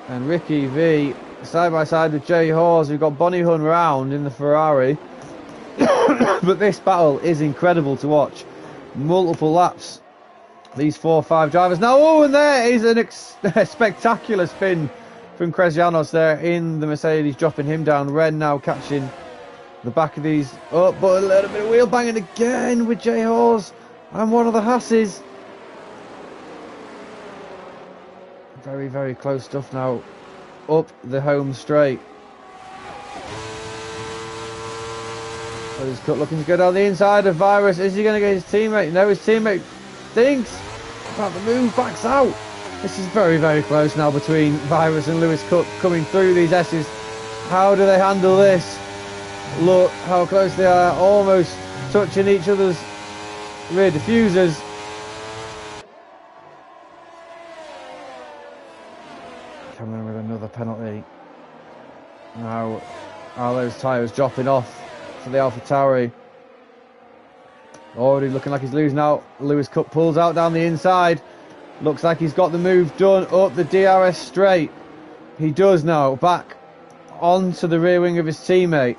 And Ricky V side by side with Jay Hawes. We've got Bonnie Hun round in the Ferrari. But this battle is incredible to watch. Multiple laps. These 4 or 5 drivers. Now, oh, and there is a spectacular spin from Krezjanos there in the Mercedes, dropping him down. Ren now catching the back of these up, but a little bit of wheel banging again with Jay Hawes and one of the Hasses. Very, very close stuff now up the home straight. So he's looking to go down the inside of Virus. Is he going to get his teammate? No, his teammate thinks about the move, backs out. This is very, very close now between Virus and Lewis Cook coming through these S's. How do they handle this? Look how close they are, almost touching each other's rear diffusers. Coming with another penalty. Now, are those tyres dropping off for the AlphaTauri? Already looking like he's losing out. Lewis Cook pulls out down the inside. Looks like he's got the move done up the DRS straight. He does now. Back onto the rear wing of his teammate.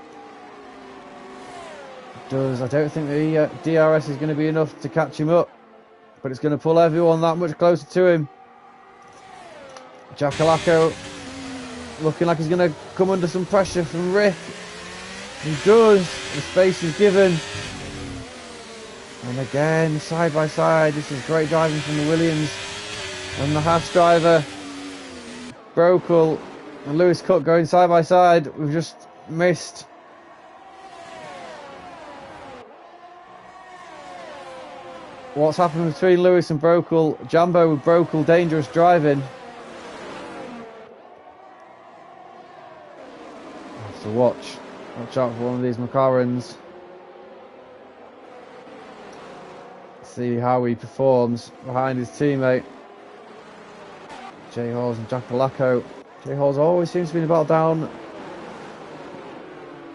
I don't think the DRS is going to be enough to catch him up, but it's going to pull everyone that much closer to him. Jakalako looking like he's going to come under some pressure from Rick. He does. The space is given. And again, side by side, this is great driving from the Williams and the Haas driver. Brokel And Lewis Cook going side by side. We've just missed. What's happened between Lewis and Brokel? Jambo with Brokel, dangerous driving. Have to watch out for one of these McLarens. See how he performs behind his teammate. Jay Hawes and Jack Alaco. Jay Hawes always seems to be about down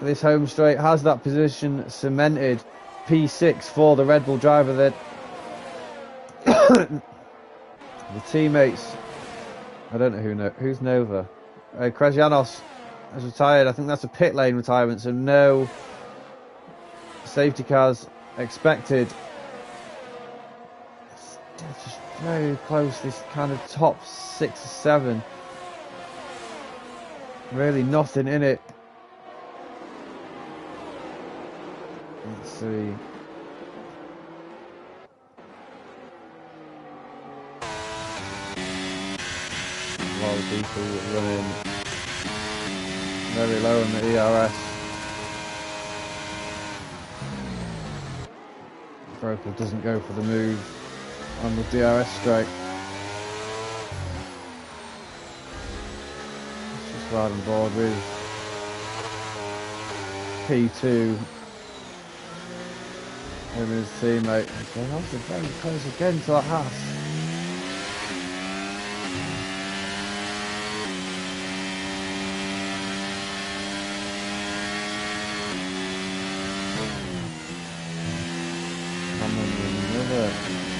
this home straight. Has that position cemented. P6 for the Red Bull driver there. The teammates, I don't know who's Nova. Kresianos has retired. I think that's a pit lane retirement, so no safety cars expected. It's just very close, this kind of top 6 or 7. Really nothing in it. Let's see. A lot of people running very low in the ERS. Broker doesn't go for the move on the DRS straight. It's just right on board with P2 and his teammate. Okay, that was very close again to that Haas.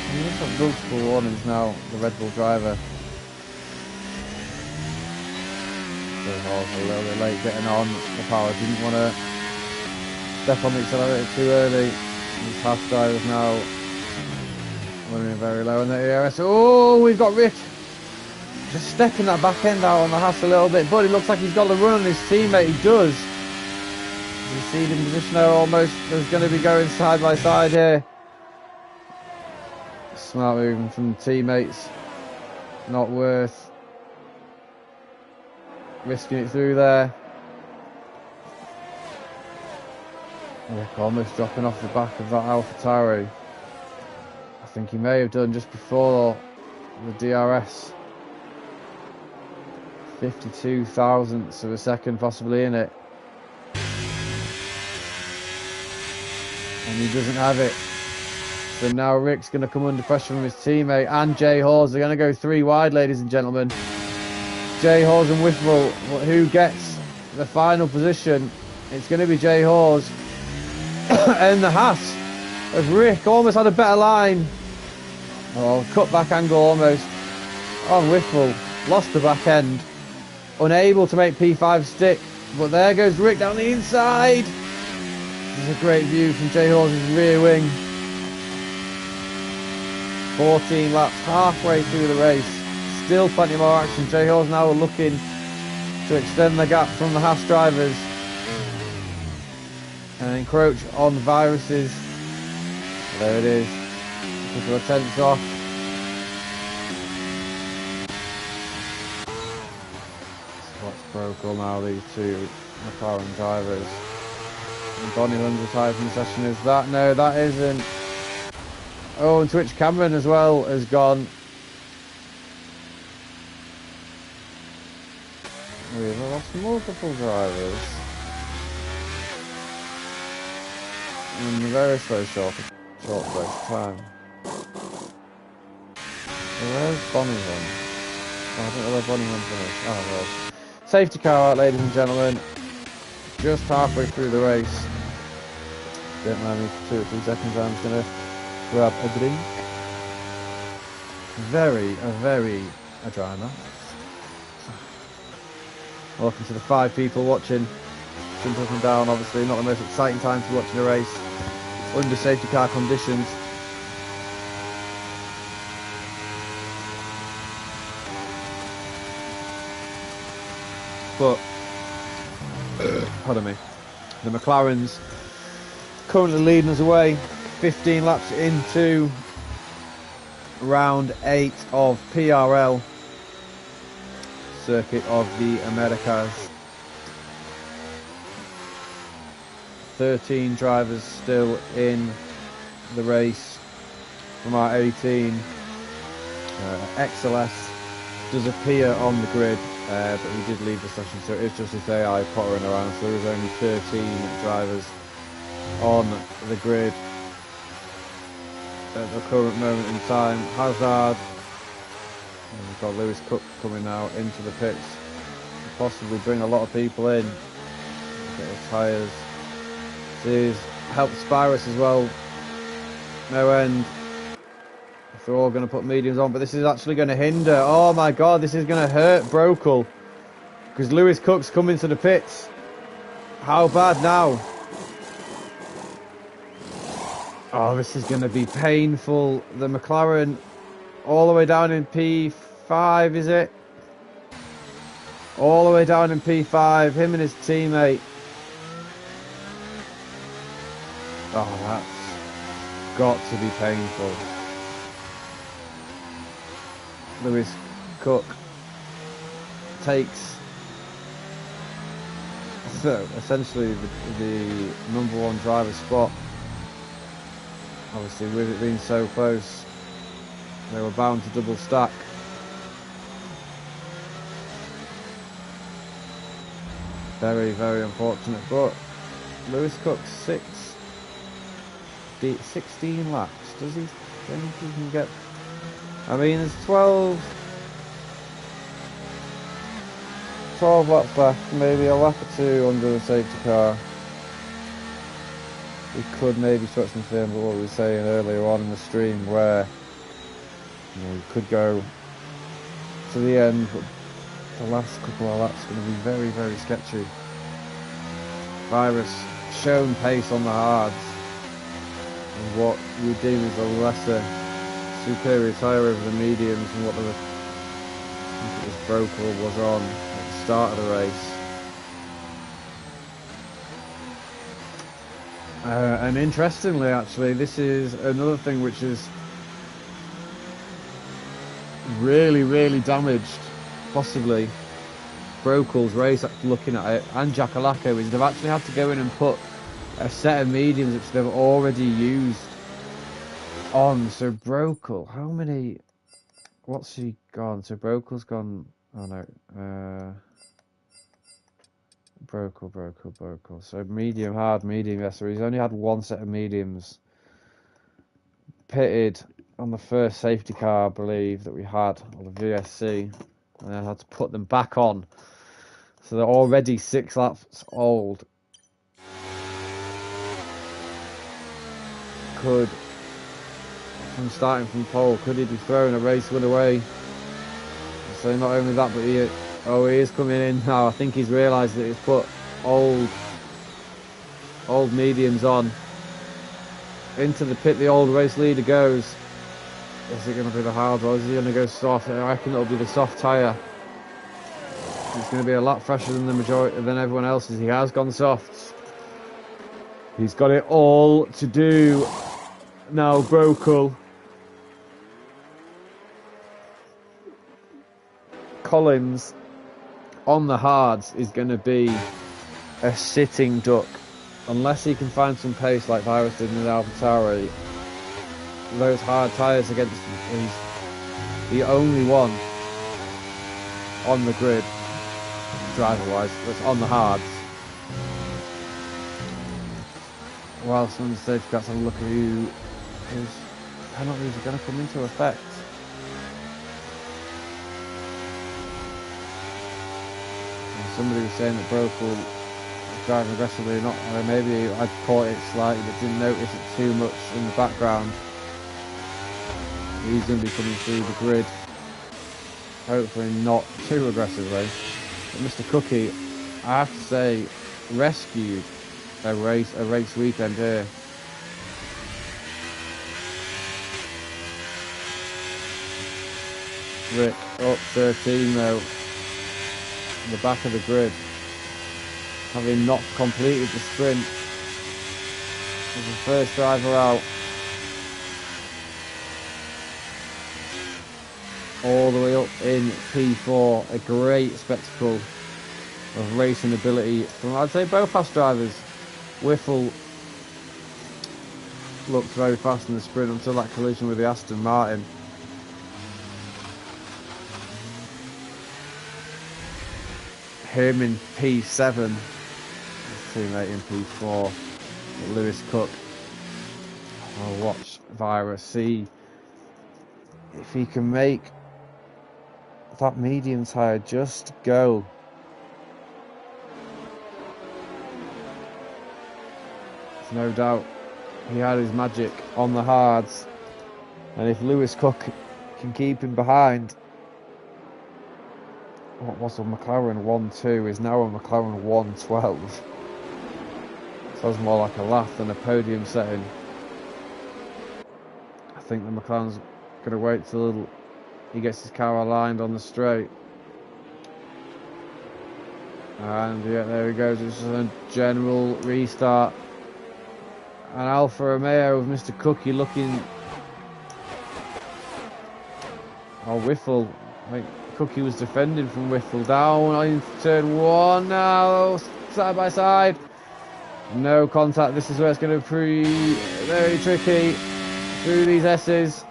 He must have multiple warnings now, the Red Bull driver. So Hall's a little bit late getting on. The power didn't want to step on the accelerator too early. These Haas drivers now running very low in the ERS. Oh, we've got Rick just stepping that back end out on the Haas a little bit, but it looks like he's got the run on his teammate. He does. He's seated in position there almost. There's going to be going side by side here. Smart movement from the teammates. Not worth risking it through there. Rick almost dropping off the back of that AlphaTauri. I think he may have done just before the DRS. 52 thousandths of a second possibly in it. And he doesn't have it. So now Rick's going to come under pressure from his teammate, and Jay Hawes. They're going to go 3 wide, ladies and gentlemen. Jay Hawes and Whitwell. Who gets the final position? It's going to be Jay Hawes. And the Haas of Rick almost had a better line. Oh, cut back angle almost on Whitwell. Lost the back end. Unable to make P5 stick. But there goes Rick down the inside. This is a great view from Jay Hawes' rear wing. 14 laps, halfway through the race. Still plenty more action. Jay Hawes now looking to extend the gap from the Haas drivers and encroach on Viruses. There it is. A couple of tenths off. What's Brokel now, these two McLaren drivers. And Bonnie Hunn's retired from the session. Is that? No, that isn't. Oh, and Twitch Cameron as well has gone. We've lost multiple drivers in a very short space of time. Where's Bonnie Hunn? Oh, I don't know where Bonnie Hunn finished. Oh, well. Safety car out, ladies and gentlemen. Just halfway through the race. Don't mind me for 2 or 3 seconds. I'm just going to grab a drink. A drama. Welcome to the 5 people watching. Jump up and down, obviously not the most exciting time to be watching a race under safety car conditions. But pardon me, the McLarens currently leading us away. 15 laps into round 8 of PRL. circuit of the Americas. 13 drivers still in the race from our 18. XLS does appear on the grid, but he did leave the session, so it's just his AI pottering around, so there's only 13 drivers on the grid at the current moment in time. Hazard, and we've got Lewis Cook coming now into the pits, possibly bring a lot of people in. Get the tyres. This helps Spirus as well. No end. If they're all going to put mediums on, but this is actually going to hinder. Oh my god, this is going to hurt Brokel, because Lewis Cook's coming to the pits. How bad now? Oh, this is going to be painful. The McLaren all the way down in P5, is it? All the way down in P5, him and his teammate. Oh, that's got to be painful. Lewis Cook takes essentially the number one driver spot. Obviously, with it being so close, they were bound to double stack. Very, very unfortunate, but Lewis Cook 16 laps. Does he think he can get? I mean, there's 12 laps left, maybe a lap or two under the safety car. We could maybe touch and film what we were saying earlier on in the stream, where we could go to the end, but the last couple of laps are going to be very, very sketchy. Virus shown pace on the hards, and what you deem as a lesser superior tyre over the mediums, and what the I think it was Brokel was on at the start of the race. And interestingly, actually, this is another thing which is really, really damaged, possibly, Brokel's race, looking at it, and Jackalacco, is they've actually had to go in and put a set of mediums which they've already used on. So Brokel, how many, what's he gone? So Brokel's gone, oh no, Brokel. So medium, hard, medium, yes, so he's only had one set of mediums pitted on the first safety car, I believe, that we had, or the VSC, and then had to put them back on. So they're already 6 laps old. Could, from starting from pole, could he be throwing a race win away? So not only that, but he is coming in now. I think he's realised that he's put old mediums on. Into the pit the old race leader goes. Is it going to be the hard or is he going to go soft? I reckon it'll be the soft tyre. It's going to be a lot fresher than the majority, than everyone else's. He has gone soft. He's got it all to do now, Brokel. Collins on the hards is going to be a sitting duck unless he can find some pace like Virus did in the AlphaTauri. Those hard tyres against him, he's the only one on the grid, driver wise, that's on the hards. Whilst on the stage, let's have a look at whose penalties are going to come into effect. Somebody was saying that Brokel was driving aggressively or not, or maybe I'd caught it slightly but didn't notice it too much in the background. He's going to be coming through the grid, hopefully not too aggressively. But Mr. Cookie, I have to say, rescued a race weekend here. Rick up 13 though. The back of the grid, having not completed the sprint as the first driver out. all the way up in P4. A great spectacle of racing ability from, I'd say, both fast drivers. Whiffle looked very fast in the sprint until that collision with the Aston Martin. Him in P7, his teammate in P4, Lewis Cook. I'll watch Virus, see if he can make that medium tyre just go. There's no doubt he had his magic on the hards, and if Lewis Cook can keep him behind, what was a McLaren 1.2 is now a McLaren 1.12. Sounds more like a lap than a podium setting. I think the McLaren's going to wait till he gets his car aligned on the straight. And yeah, there he goes. It's a general restart. And Alfa Romeo with Mr. Cookie looking... Oh, Whiffle. I think Cookie was defending from Whiffle. Down in turn 1 now. Side by side. No contact. This is where it's going to be very tricky. Through these S's.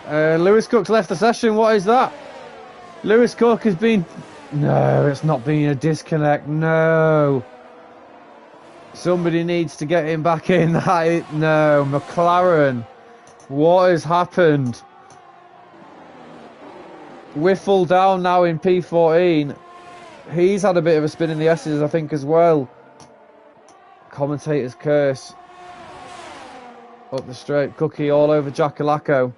Lewis Cook's left the session. What is that? Lewis Cook has been... No, it's not been a disconnect. No. Somebody needs to get him back in. No, McLaren. What has happened? Whiffle down now in P14. He's had a bit of a spin in the S's, I think, as well. Commentator's curse. Up the straight. Cookie all over Giacolacco.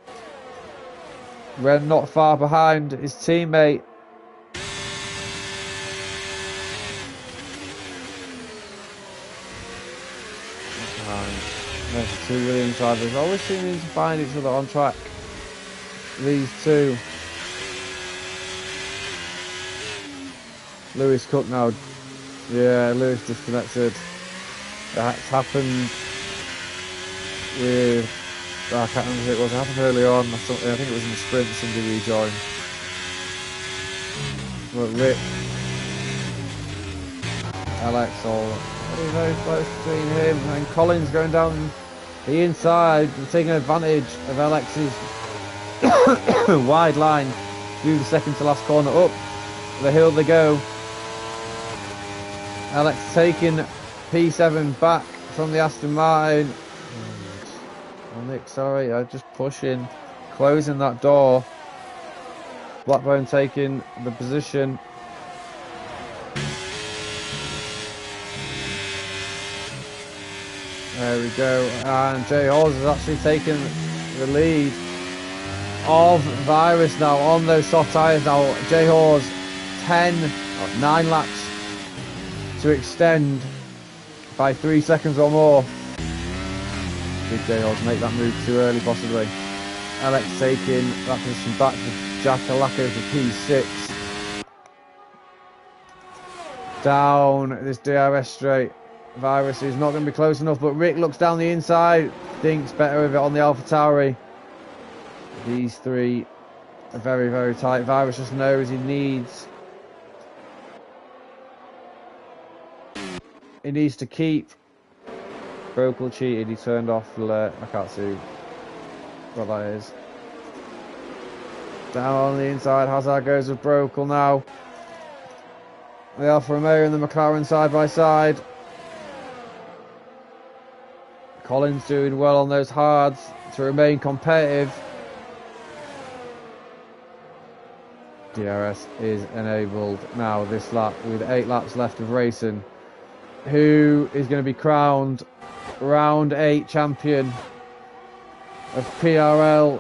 Ren not far behind his teammate. There's the two Williams drivers always seeming to find each other on track. These two. Lewis Cook now. Yeah, Lewis disconnected. That's happened with... I can't remember who it was. It happened early on. I think it was in the sprint. Somebody rejoined. But Rick, Alex, all very, very close between him and Collins going down the inside, taking advantage of Alex's wide line through the second to last corner. Up the hill they go. Alex taking P7 back from the Aston Martin. Oh, Nick, sorry, just pushing, closing that door. Blackbone taking the position. There we go, and Jay Hawes has actually taken the lead of Virus now on those soft tyres. Now Jay Hawes 9 laps to extend by 3 seconds or more. Did Jay Hawes make that move too early possibly? Alex taking that position back to Giacolacco for P6. Down this DRS straight. Virus is not going to be close enough, but Rick looks down the inside, thinks better of it on the AlphaTauri. These three are very, very tight. Virus just knows he needs to keep. Brokel cheated, he turned off the alert. I can't see what that is. Down on the inside, Hazard goes with Brokel now. The Alfa Romeo and the McLaren side by side. Collins doing well on those hards to remain competitive. DRS is enabled now this lap with 8 laps left of racing. Who is going to be crowned round 8 champion of PRL?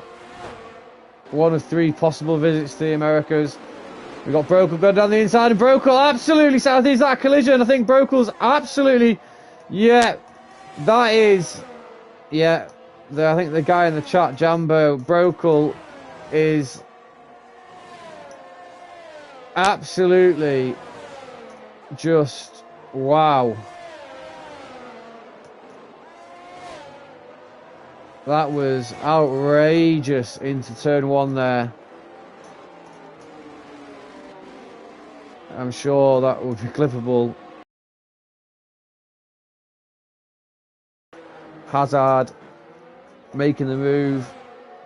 One of 3 possible visits to the Americas. We've got Brokel going down the inside, and Brokel absolutely southeast that collision. I think Brokel's absolutely, yeah, that is, yeah, I think the guy in the chat, Jambo, Brokel is absolutely just wow. That was outrageous into turn 1 there. I'm sure that would be clippable. Hazard making the move.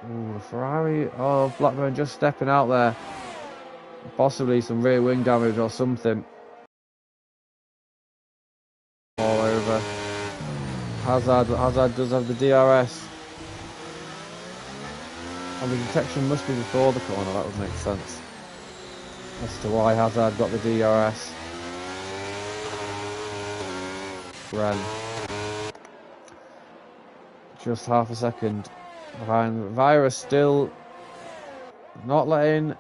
Ooh, the Ferrari. Oh, Blackburn just stepping out there. Possibly some rear wing damage or something. All over. Hazard does have the DRS. And the detection must be before the corner, that would make sense. As to why Hazard got the DRS. Ren. Just half a second behind. Virus still not letting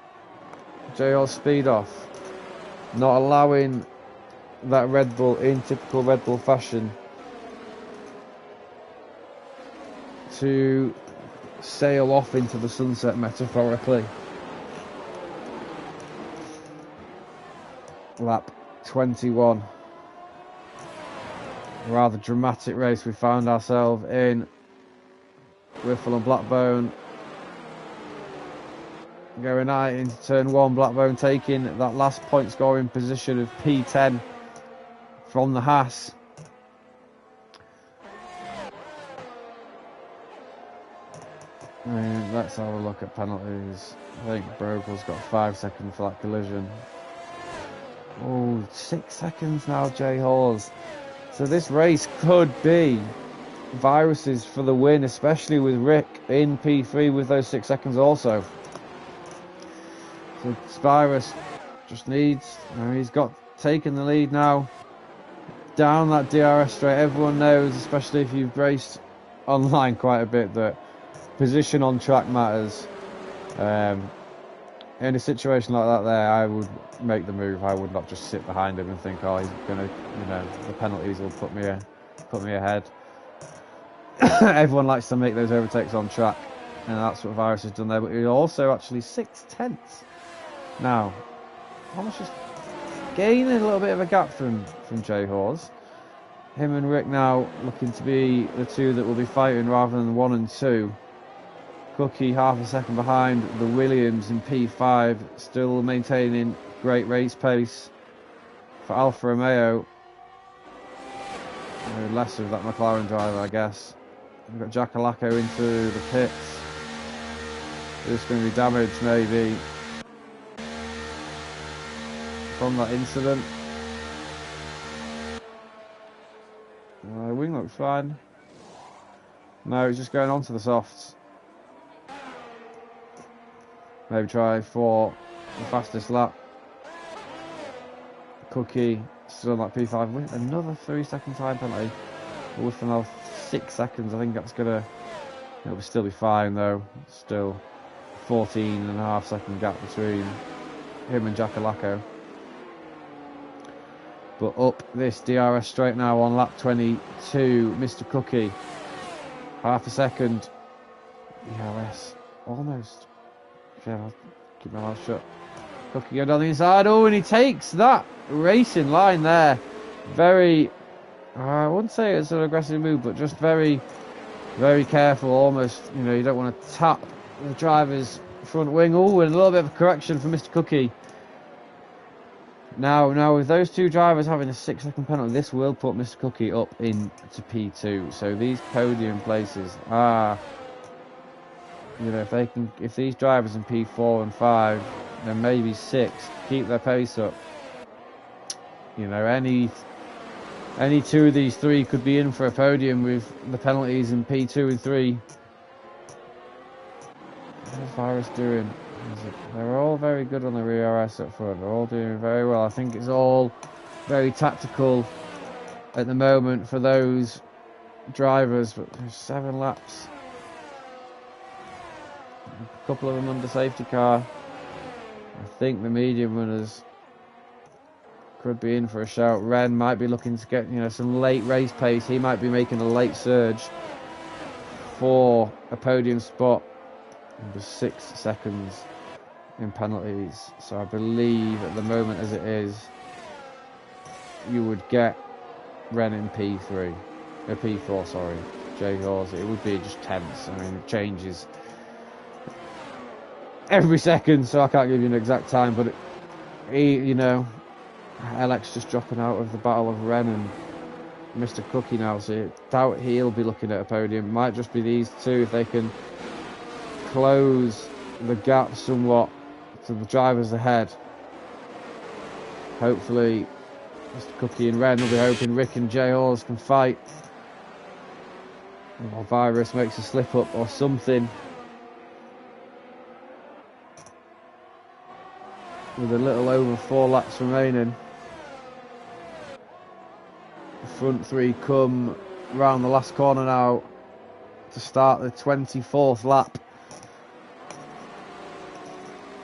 JL speed off. Not allowing that Red Bull in typical Red Bull fashion to sail off into the sunset, metaphorically. Lap 21. Rather dramatic race we found ourselves in. Whiffle and Blackbone going out into turn 1. Blackbone taking that last point scoring position of P10 from the Haas. Let's have a look at penalties. I think Brokel's got 5 seconds for that collision. Oh, 6 seconds now, Jay Hawes. So this race could be Virus's for the win, especially with Rick in P3 with those 6 seconds also. So Virus just needs, he's got taken the lead now. Down that DRS straight, everyone knows, especially if you've raced online quite a bit, that position on track matters. In a situation like that there, I would make the move. I would not just sit behind him and think, oh, he's gonna, the penalties will put me ahead. Everyone likes to make those overtakes on track, and that's what Virus has done there. But he's also actually 6/10 now. Almost just gaining a little bit of a gap from Jay Hawes. Him and Rick now looking to be the two that will be fighting rather than 1 and 2. Cookie half a second behind the Williams in P5, still maintaining great race pace for Alfa Romeo. Less of that McLaren driver, I guess. We've got Giacalacco into the pits. There's going to be damage, maybe, from that incident. Wing looks fine. No, he's just going on to the softs. Maybe try for the fastest lap. Cookie still on that P5 with another 3 second time penalty. With another 6 seconds, I think that's gonna. It'll still be fine though. Still 14.5 second gap between him and Giacalacco. But up this DRS straight now on lap 22, Mr. Cookie. Half a second. DRS almost. Yeah, I'll keep my mouth shut. Cookie going down the inside. Oh, and he takes that racing line there. Very, I wouldn't say it's an aggressive move, but just very, very careful. Almost, you don't want to tap the driver's front wing. Oh, and a little bit of a correction for Mr. Cookie. Now with those two drivers having a 6 second penalty, this will put Mr. Cookie up into P2. So these podium places are. If these drivers in P4 and 5, then maybe 6, keep their pace up. Any two of these 3 could be in for a podium with the penalties in P2 and 3. What's Virus doing? They're all very good on the rear RS up front. They're all doing very well. I think it's all very tactical at the moment for those drivers. But there's 7 laps. A couple of them under safety car. I think the medium runners could be in for a shout. Ren might be looking to get some late race pace. He might be making a late surge for a podium spot. Just 6 seconds in penalties. So I believe at the moment as it is, you would get Ren in P3, P4, sorry. Jay Hawes, it would be just tense. I mean, it changes every second, so I can't give you an exact time, but you know, Alex just dropping out of the Battle of Ren and Mr. Cookie now, so I doubt he'll be looking at a podium. Might just be these two if they can close the gap somewhat to the drivers ahead. Hopefully Mr. Cookie and Ren will be hoping Rick and Jay Hawes can fight, or Virus makes a slip up or something. With a little over 4 laps remaining, the front three come round the last corner now to start the 24th lap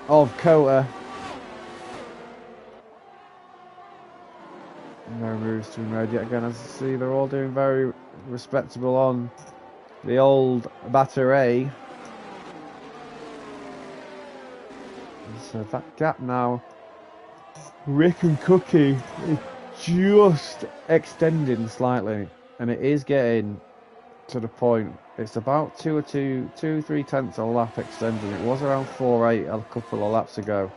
of COTA. No moves to be made yet again. As you see, they're all doing very respectable on the old battery. So that gap now, Rick and Cookie, is just extending slightly, and it is getting to the point. It's about 3 tenths of a lap extending. It was around 4.8 a couple of laps ago.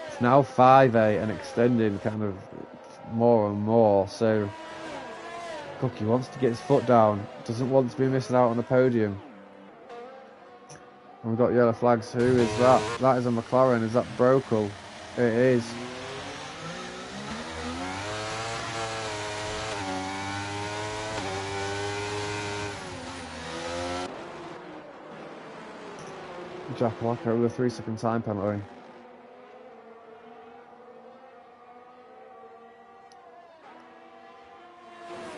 It's now 5.8 and extending kind of more and more. So Cookie wants to get his foot down, doesn't want to be missing out on the podium. And we've got yellow flags. Who is that? That is a McLaren. Is that Brokel? It is. Jack Walker with a 3-second time penalty.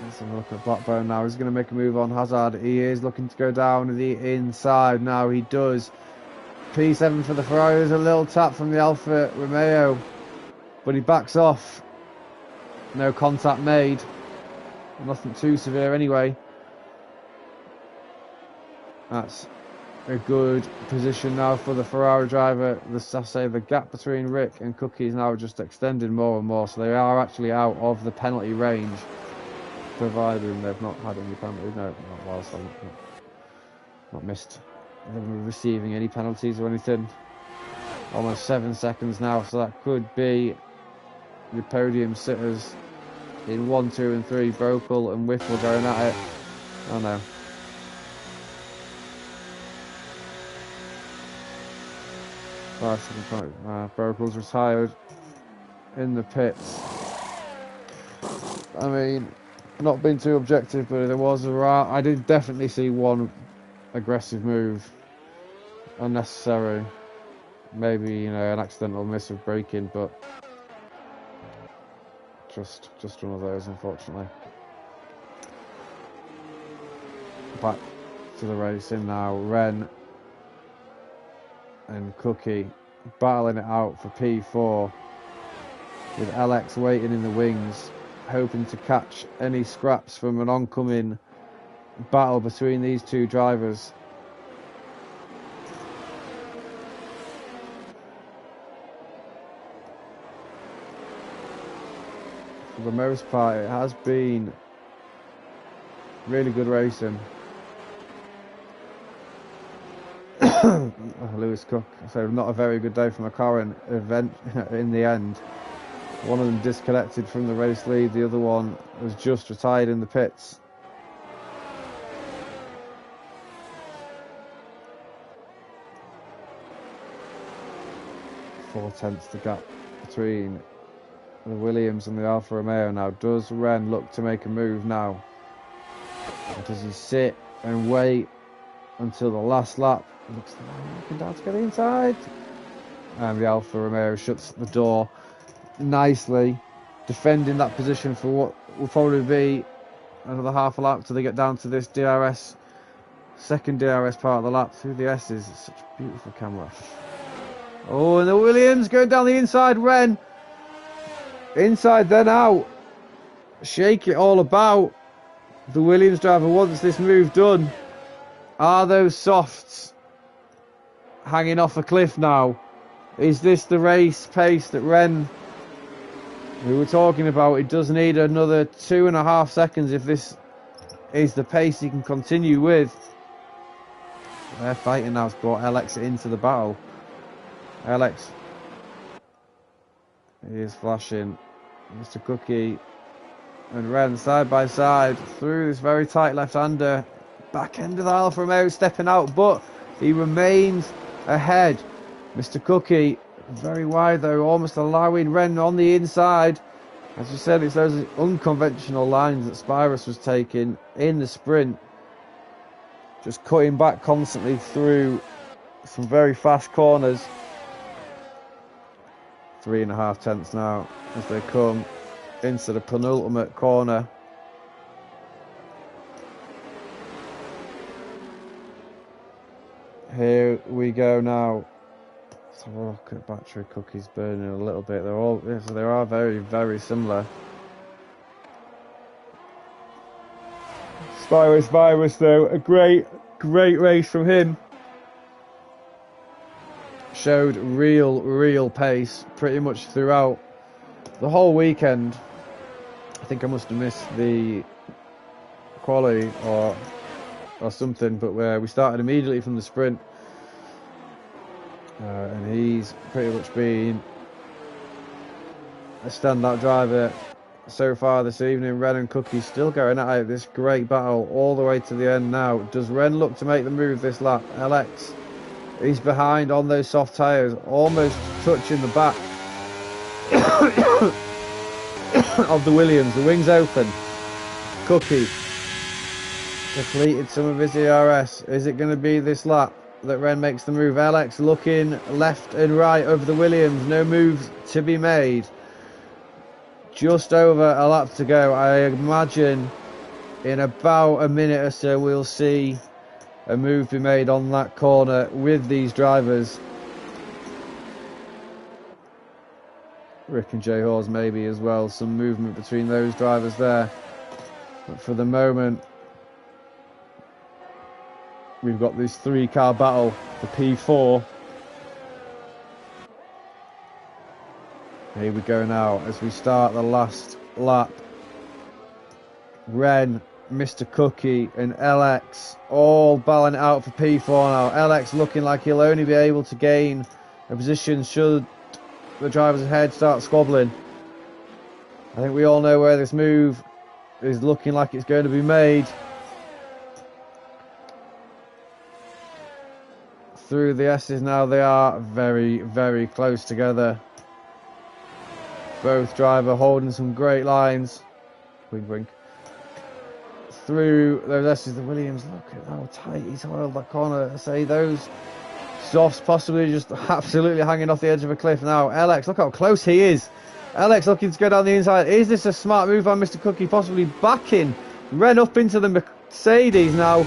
Let's have a look at Blackburn now. He's going to make a move on Hazard. He is looking to go down the inside now. He does. P7 for the Ferrari. There's a little tap from the Alfa Romeo, but he backs off. No contact made. Nothing too severe anyway. That's a good position now for the Ferrari driver. The gap between Rick and Cookie is now just extending more and more, so they are actually out of the penalty range, providing they've not had any penalties. No, not whilst I'm not missed them receiving any penalties or anything. Almost 7 seconds now, so that could be the podium sitters in 1, 2 and 3. Brokel and Whipple going at it. Oh no. Brokel's retired in the pits. I mean, not being too objective, but there was I did definitely see one aggressive move, unnecessary. Maybe, you know, an accidental miss of braking, but just one of those, unfortunately. Back to the racing now. Ren and Cookie battling it out for P4, with Alex waiting in the wings, hoping to catch any scraps from an oncoming battle between these two drivers. For the most part, it has been really good racing. Lewis Cook, so not a very good day for McLaren event in the end. One of them disconnected from the race lead, the other one was just retired in the pits. Four tenths the gap between the Williams and the Alfa Romeo now. Does Ren look to make a move now? Or does he sit and wait until the last lap? Looks like looking down to get inside. And the Alfa Romeo shuts the door nicely, defending that position for what will probably be another half a lap till they get down to this DRS, second DRS part of the lap through the S's. It's such a beautiful camera. Oh, and the Williams going down the inside. Ren inside, then out. Shake it all about. The Williams driver wants this move done. Are those softs hanging off a cliff now? Is this the race pace that Ren, we were talking about? It does need another 2.5 seconds if this is the pace he can continue with. They're fighting now. It's brought Alex into the battle. Alex, he is flashing. Mr. Cookie and Ren side by side through this very tight left-hander. Back end of the Alfa Romeo stepping out, but he remains ahead. Mr. Cookie very wide though, almost allowing Ren on the inside. As you said, it's those unconventional lines that Spirus was taking in the sprint. Just cutting back constantly through some very fast corners. 3.5 tenths now as they come into the penultimate corner. Here we go now. Let's have a look at battery cookies burning a little bit. They're all, so they are very, very similar. Spirus though, a great race from him. Showed real pace pretty much throughout the whole weekend. I think I must have missed the quali or something, but we started immediately from the sprint. And he's pretty much been a standout driver so far this evening. Ren and Cookie still going at it, this great battle all the way to the end now. Does Ren look to make the move this lap? LX, he's behind on those soft tyres, almost touching the back of the Williams. The wings open. Cookie depleted some of his ERS. Is it going to be this lap that Ren makes the move? LX looking left and right over the Williams. No moves to be made. Just over a lap to go. I imagine in about a minute or so we'll see a move be made on that corner with these drivers. Rick and Jay Hawes maybe as well. Some movement between those drivers there. But for the moment, we've got this 3-car battle for P4. Here we go now as we start the last lap. Ren, Mr. Cookie and LX all battling it out for P4 now. LX looking like he'll only be able to gain a position should the drivers ahead start squabbling. I think we all know where this move is looking like it's going to be made. Through the S's now, they are very close together. Both driver holding some great lines. Wink wink. Through those S's, the Williams, look at how tight he's held that corner. I say those softs possibly just absolutely hanging off the edge of a cliff now. LX, look how close he is. LX looking to go down the inside. Is this a smart move by Mr. Cookie? Possibly backing Ren up into the Mercedes now.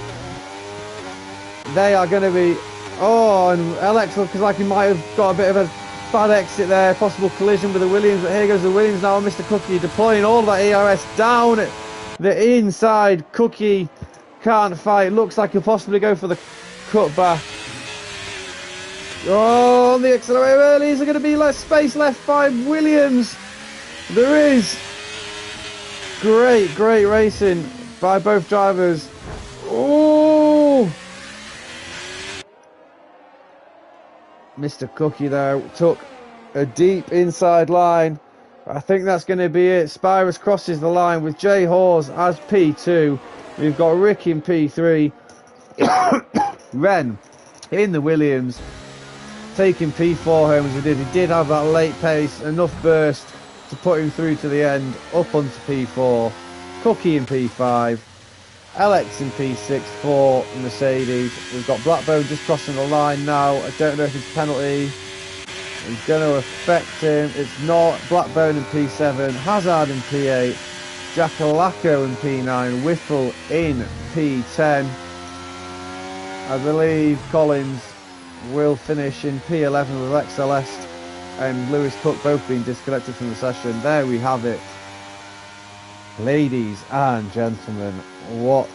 They are going to be... Oh, and LX looks like he might have got a bit of a bad exit there. Possible collision with the Williams, but here goes the Williams now. Mr. Cookie deploying all of that ERS down at the inside. Cookie can't fight. Looks like he'll possibly go for the cutback. Oh, on the accelerator early. Is there going to be less space left by Williams? There is. Great racing by both drivers. Oh! Mr. Cookie though took a deep inside line. I think that's going to be it. Spirus crosses the line with Jay Hawes as P2. We've got Rick in P3. Ren in the Williams taking P4 home as he did. He did have that late pace, enough burst to put him through to the end, up onto P4. Cookie in P5. LX in P6 for Mercedes. We've got Blackbone just crossing the line now. I don't know if it's a penalty. It's going to affect him. It's not. Blackbone in P7. Hazard in P8. Jackalacco in P9. Whiffle in P10. I believe Collins will finish in P11 with Lex Celeste and Lewis Cook both being disconnected from the session. There we have it. Ladies and gentlemen, what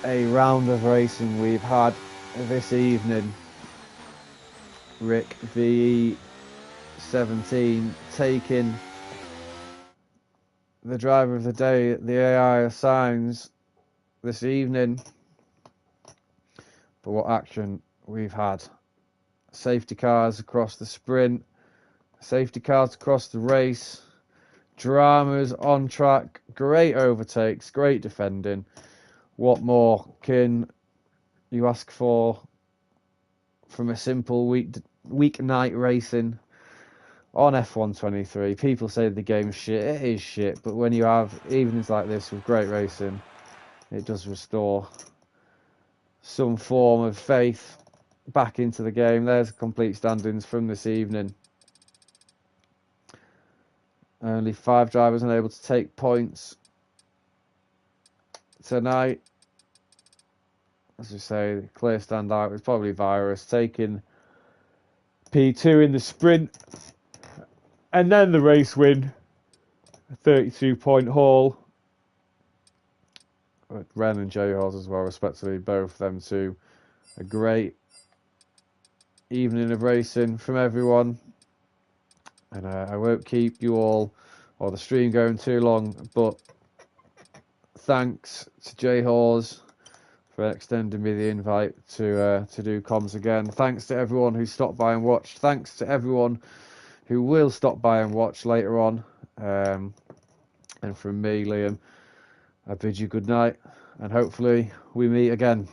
a round of racing we've had this evening. Rick VE17 taking the driver of the day the AI assigns this evening. But what action we've had. Safety cars across the sprint, safety cars across the race, dramas on track, great overtakes, great defending. What more can you ask for from a simple weeknight racing on F123? People say the game's shit. It is shit, but when you have evenings like this with great racing, it does restore some form of faith back into the game. There's complete standings from this evening. Only 5 drivers unable to take points tonight. As we say, the clear standout was probably Virus taking P2 in the sprint, and then the race win, a 32-point haul. Ren and J-Hawes as well, respectively, both them two. A great evening of racing from everyone. And I won't keep you all or the stream going too long, but thanks to J-Hawes for extending me the invite to do comms again. Thanks to everyone who stopped by and watched. Thanks to everyone who will stop by and watch later on. And from me, Liam, I bid you good night, and hopefully we meet again.